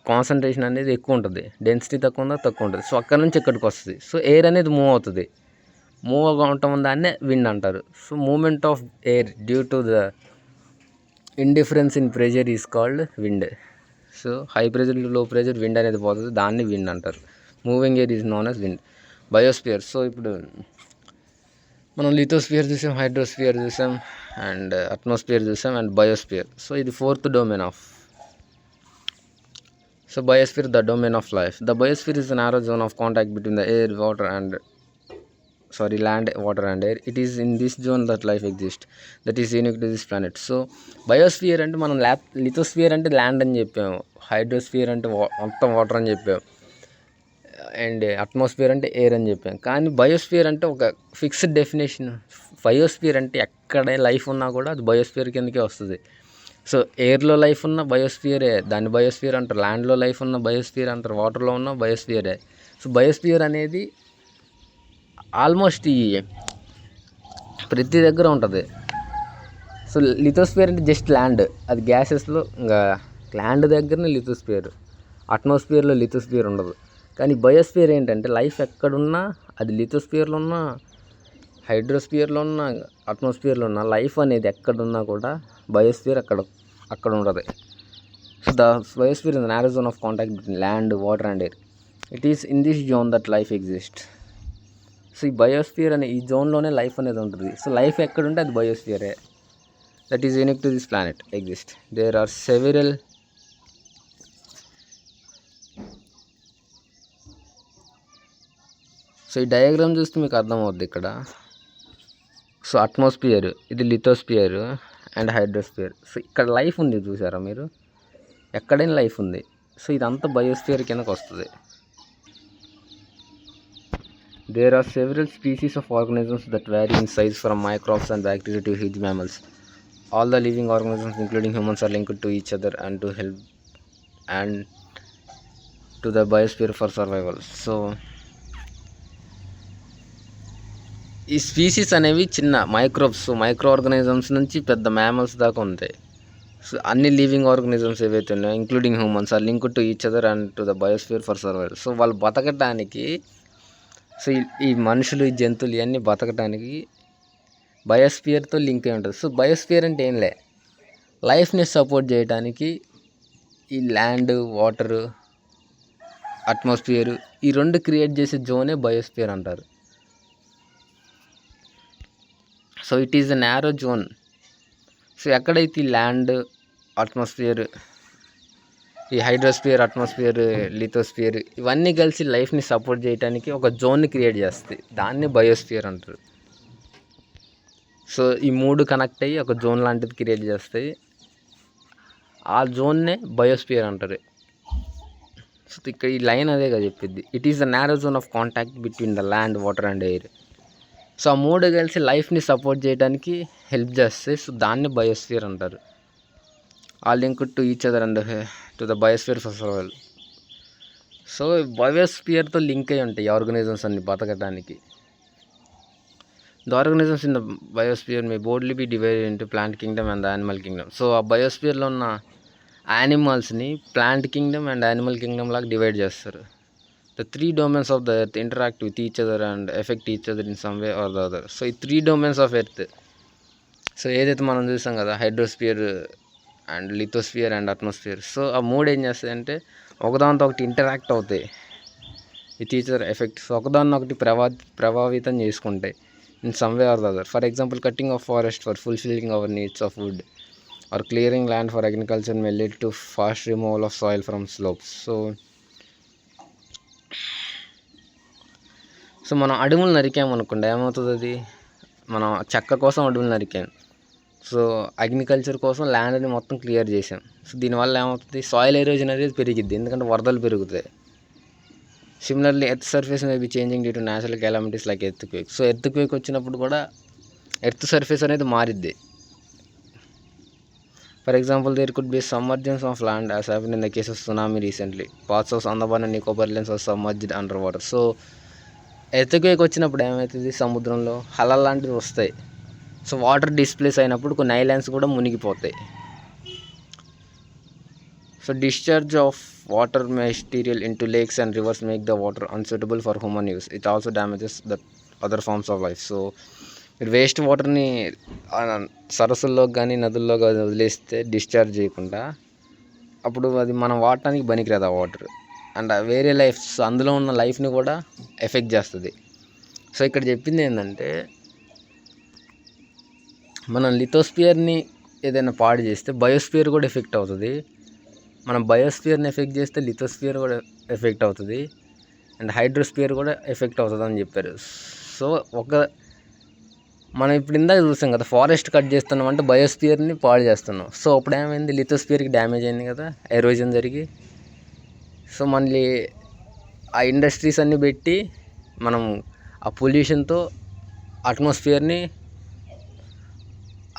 కాన్సన్ట్రేషన్ అనేది ఎక్కువ ఉంటుంది, డెన్సిటీ తక్కువ ఉందా తక్కువ ఉంటుంది. సో అక్కడ నుంచి ఇక్కడికి వస్తుంది. సో ఎయిర్ అనేది మూవ్ అవుతుంది. మూవ్ అవటం దాన్నే విండ్ అంటారు. So movement of air due to the indifference in pressure is called wind. So high pressure low pressure wind అనేది పోతుంది, దాన్ని విండ్ అంటారు. Moving air is known as wind. Biosphere. So ఇప్పుడు మనం లిథోస్పియర్ చూసాం, హైడ్రోస్పియర్ చూసాం, and atmosphere చూసాం, and biosphere. So ఇది 4th domain of. So biosphere, the domain of life. The biosphere is a narrow zone of contact between the land, water and air. It is in this zone that life exists. That is unique to this planet. So biosphere అంటే మనం lithosphere అంటే land అని చెప్పాము, hydrosphere అంటే మొత్తం water అని చెప్పాము, and atmosphere అంటే ఎయిర్ అని చెప్పాం. కానీ బయోస్ఫియర్ అంటే ఒక ఫిక్స్డ్ డెఫినేషన్. బయోస్ఫియర్ అంటే ఎక్కడ లైఫ్ ఉన్నా కూడా అది బయోస్ఫియర్ కిందకే వస్తుంది. సో ఎయిర్లో లైఫ్ ఉన్న బయోస్ఫియరే, దాన్ని బయోస్ఫియర్ అంటారు. ల్యాండ్లో లైఫ్ ఉన్న బయోస్ఫియర్ అంటారు. వాటర్లో ఉన్న బయోస్ఫియరే. సో బయోస్ఫియర్ అనేది ఆల్మోస్ట్ ఈ ప్రతి దగ్గర ఉంటుంది. సో లిథోస్ఫియర్ అంటే జస్ట్ ల్యాండ్, అది గ్యాసెస్లో. ఇంకా ల్యాండ్ దగ్గరనే లిథోస్ఫియర్, అట్మాస్ఫియర్లో లిథోస్ఫియర్ ఉండదు. కానీ బయోస్ఫియర్ ఏంటంటే లైఫ్ ఎక్కడున్నా, అది లిథోస్ఫియర్లో ఉన్న, హైడ్రోస్ఫియర్లో ఉన్న, అట్మాస్ఫియర్లో ఉన్న లైఫ్ అనేది ఎక్కడున్నా కూడా బయోస్ఫియర్ అక్కడ ఉంటుంది. So the biosphere is the narrow zone of contact between land, water and air. It is in this zone that life exist. So ఈ బయోస్ఫియర్ అనే ఈ జోన్లోనే లైఫ్ అనేది ఉంటుంది. సో లైఫ్ ఎక్కడుంటే అది బయోస్ఫియరే. That is unique to this planet exist. There are several so ఈ diagram చూస్తే మీకు అర్థమవుద్ది ఇక్కడ. సో అట్మాస్ఫియర్, ఇది లిథోస్ఫియర్ అండ్ హైడ్రోస్ఫియర్. సో ఇక్కడ లైఫ్ ఉంది చూసారా మీరు, ఎక్కడైనా లైఫ్ ఉంది. సో ఇదంతా బయోస్ఫియర్ కిందకు వస్తుంది. There are several species of organisms that vary in size from microbes and bacteria to huge mammals. All the living organisms including humans are linked to each other and to help and to the biosphere for survival. So ఈ species అనేవి చిన్న microbes, micro organisms నుంచి పెద్ద mammals దాకా ఉంటాయి. So అన్ని living organisms ఏవైతే ఉన్నాయో including humans are linked to each other and to the biosphere for survival. So వాళ్ళు బతకడానికి, సో ఈ మనుషులు, ఈ జంతువులు ఇవన్నీ బతకడానికి బయోస్ఫియర్తో లింక్ అయి ఉంటుంది. సో బయోస్ఫియర్ అంటే ఏంలే, లైఫ్ని సపోర్ట్ చేయడానికి ఈ ల్యాండ్, వాటర్, అట్మాస్ఫియర్ ఈ రెండు క్రియేట్ చేసే జోనే బయోస్ఫియర్ అంటారు. So it is a narrow zone. So ఎక్కడైతే ఈ ల్యాండ్, అట్మాస్ఫియర్, ఈ హైడ్రోస్ఫియర్, అట్మాస్ఫియర్, లిథోస్ఫియర్ ఇవన్నీ కలిసి లైఫ్ని సపోర్ట్ చేయడానికి ఒక జోన్ని క్రియేట్ చేస్తాయి, దాన్ని బయోస్ఫియర్ అంటారు. సో ఈ మూడు కనెక్ట్ అయ్యి ఒక జోన్ లాంటిది క్రియేట్ చేస్తాయి, ఆ జోన్నే బయోస్ఫియర్ అంటారు. సో ఇక్కడ ఈ లైన్ అదే కదా చెప్పిద్ది, it is the narrow zone of contact between the land, water and air. So ఆ మూడు కలిసి లైఫ్ని సపోర్ట్ చేయడానికి హెల్ప్ చేస్తాయి. సో దాన్ని బయోస్ఫియర్ అంటారు. ఆ link to each other and to the biosphere for survival. So బయోస్ఫియర్తో లింక్ అయి ఉంటాయి ఆర్గనిజమ్స్ అన్ని బతకడానికి. The organisms in the biosphere may broadly be divided into plant kingdom and the animal kingdom. So ఆ బయోస్ఫియర్లో ఉన్న యానిమల్స్ని plant kingdom and animal kingdom లాగా డివైడ్ చేస్తారు. The three domains of the earth interact with each other and affect each other in some way or the other. So ఈ 3 domains of earth, so ఏదైతే మనం చూసాం కదా, hydrosphere and lithosphere and atmosphere. So ఆ మూడు ఏం చేస్తాయి అంటే ఒకదానితో ఒకటి ఇంటరాక్ట్ అవుతాయి, with each other effect. So ఒకదాన్ని ఒకటి ప్రభావితం చేసుకుంటాయి in some way or the other. For example, cutting of forest for fulfilling our needs of wood or clearing land for agriculture may lead to fast removal of soil from slopes. So మనం అడవులు నరికామనుకోండి, ఏమవుతుంది, అది మనం చెక్క కోసం అడవులు నరికాం. So agriculture కోసం ల్యాండ్ని మొత్తం క్లియర్ చేసాం. సో దీనివల్ల ఏమవుతుంది, సాయిల్ ఎరోజన్ అనేది పెరిగిద్ది, ఎందుకంటే వరదలు పెరుగుతాయి. Similarly earth surface may be changing due to natural calamities like earthquake. So earthquake వచ్చినప్పుడు కూడా ఎర్త్ సర్ఫేస్ అనేది మారిద్ది. For example, there could be submergence of land as happen in the case of tsunami recently. Parts of Andaman and Nicobar islands are submerged under water. So earthquake వచ్చినప్పుడు ఏమవుతుంది, సముద్రంలో అలలు లాంటివి వస్తాయి. సో వాటర్ డిస్ప్లేస్ అయినప్పుడు కొన్ని ఐలాండ్స్ కూడా మునిగిపోతాయి. So discharge of water material into lakes and rivers make the water unsuitable for human use. It also damages the other forms of life. So మీరు వేస్ట్ వాటర్ని సరస్సుల్లో కానీ నదుల్లో కానీ వదిలేస్తే డిశ్చార్జ్ చేయకుండా, అప్పుడు అది మనం వాడటానికి పనికిరాదు ఆ వాటర్. అండ్ వేరే లైఫ్, అందులో ఉన్న లైఫ్ని కూడా ఎఫెక్ట్ చేస్తుంది. సో ఇక్కడ చెప్పింది ఏంటంటే, మనం లిథోస్ఫియర్ని ఏదైనా పాడు చేస్తే బయోస్ఫియర్ కూడా ఎఫెక్ట్ అవుతుంది. మనం బయోస్ఫియర్ని ఎఫెక్ట్ చేస్తే లిథోస్ఫియర్ కూడా ఎఫెక్ట్ అవుతుంది, అండ్ హైడ్రోస్ఫియర్ కూడా ఎఫెక్ట్ అవుతుంది అని చెప్పారు. సో మనం ఇప్పుడు ఇందాక చూసాం కదా, ఫారెస్ట్ కట్ చేస్తున్నాం అంటే బయోస్ఫియర్ని పాడు చేస్తున్నాం. సో అప్పుడు ఏమైంది, లిథోస్ఫియర్కి డ్యామేజ్ అయింది కదా, ఎరోజన్ జరిగి. సో మళ్ళీ ఆ ఇండస్ట్రీస్ అన్నీ పెట్టి మనం ఆ పొల్యూషన్తో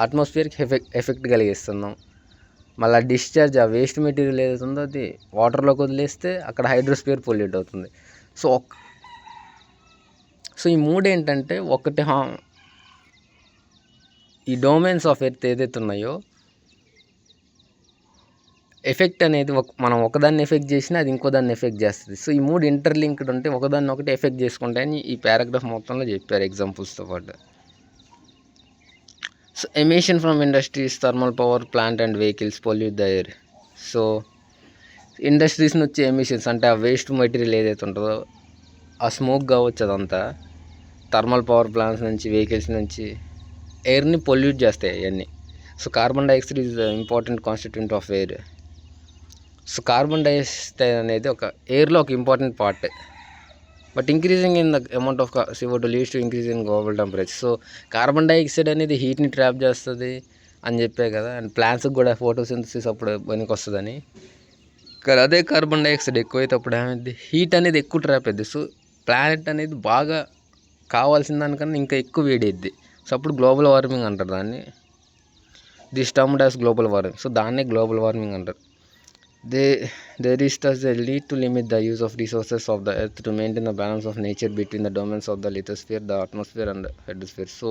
అట్మాస్ఫియర్కి ఎఫెక్ట్ కలిగిస్తున్నాం. మళ్ళీ డిశ్చార్జ్ ఆ వేస్ట్ మెటీరియల్ ఏదైతే ఉందో అది వాటర్లోకి వదిలేస్తే అక్కడ హైడ్రోస్ఫియర్ పొల్యూట్ అవుతుంది. సో ఈ మూడు ఏంటంటే, ఒకటి ఈ డొమైన్స్ ఆఫ్ ఎర్త్ ఏదైతే ఉన్నాయో ఎఫెక్ట్ అనేది మనం ఒకదాన్ని ఎఫెక్ట్ చేసినా అది ఇంకో దాన్ని ఎఫెక్ట్ చేస్తుంది. సో ఈ మూడు ఇంటర్లింక్డ్ ఉంటే ఒకదాన్ని ఒకటి ఎఫెక్ట్ చేసుకుంటాయని ఈ పారాగ్రాఫ్ మొత్తంలో చెప్పారు ఎగ్జాంపుల్స్తో పాటు. So emission from industries, thermal power plant and vehicles pollute the air. So industries నుంచి ఎమిషన్స్ అంటే ఆ వేస్ట్ మెటీరియల్ ఏదైతే ఉంటుందో ఆ స్మోక్ కావచ్చు, అదంతా థర్మల్ పవర్ ప్లాంట్స్ నుంచి, వెహికల్స్ నుంచి ఎయిర్ని పొల్యూట్ చేస్తాయి అవన్నీ. So carbon dioxide is the important constituent of air. So carbon dioxide అనేది ఒక ఎయిర్లో ఒక important part. But increasing in the amount of CO2 leads to increase in global temperature. So carbon dioxide అనేది హీట్ని trap చేస్తుంది అని చెప్పే కదా, and ప్లాంట్స్కి కూడా photosynthesis అప్పుడు పనికి వస్తుందని. కానీ అదే కార్బన్ డైఆక్సైడ్ ఎక్కువైతే అప్పుడు ఏమైంది, హీట్ అనేది ఎక్కువ ట్రాప్ అయింది. సో ప్లానెట్ అనేది బాగా కావాల్సిన దానికన్నా ఇంకా ఎక్కువ వేడేద్ది. సో అప్పుడు గ్లోబల్ వార్మింగ్ అంటారు దాన్ని. This termed as global warming. So దాన్నే గ్లోబల్ వార్మింగ్ అంటారు. There is thus a need to limit the use of resources of the earth to maintain the balance of nature between the domains of the lithosphere, the atmosphere and the hydrosphere. So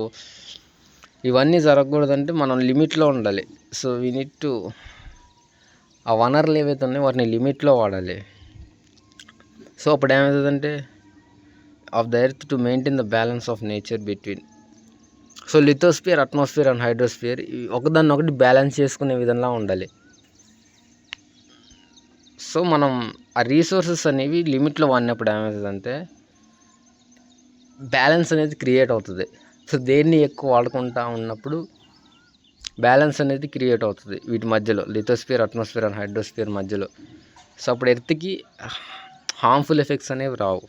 ఇవన్నీ జరగకూడదంటే మనం లిమిట్లో ఉండాలి. So we need to ఆ వనరులు ఏవైతే ఉన్నాయో వాటిని లిమిట్లో వాడాలి. So అప్పుడు ఏమవుతుందంటే of the earth to maintain the balance of nature between. So lithosphere, atmosphere and hydrosphere ఒకదాన్ని ఒకటి బ్యాలెన్స్ చేసుకునే విధంగా ఉండాలి. సో మనం ఆ రీసోర్సెస్ అనేవి లిమిట్లో వాడినప్పుడు ఏమవుతుందంటే బ్యాలెన్స్ అనేది క్రియేట్ అవుతుంది. సో దేన్ని ఎక్కువ వాడుకుంటా ఉన్నప్పుడు బ్యాలెన్స్ అనేది క్రియేట్ అవుతుంది వీటి మధ్యలో, లిథోస్ఫియర్, అట్మాస్ఫియర్ అండ్ హైడ్రోస్ఫియర్ మధ్యలో. సో అప్పుడు ఎర్త్కి హార్మ్ఫుల్ ఎఫెక్ట్స్ అనేవి రావు.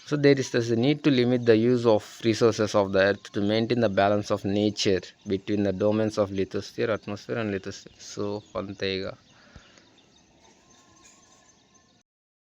So there is the need to limit the use of resources of the earth to maintain the balance of nature between the domains of lithosphere, atmosphere and lithosphere. So అంతేగా.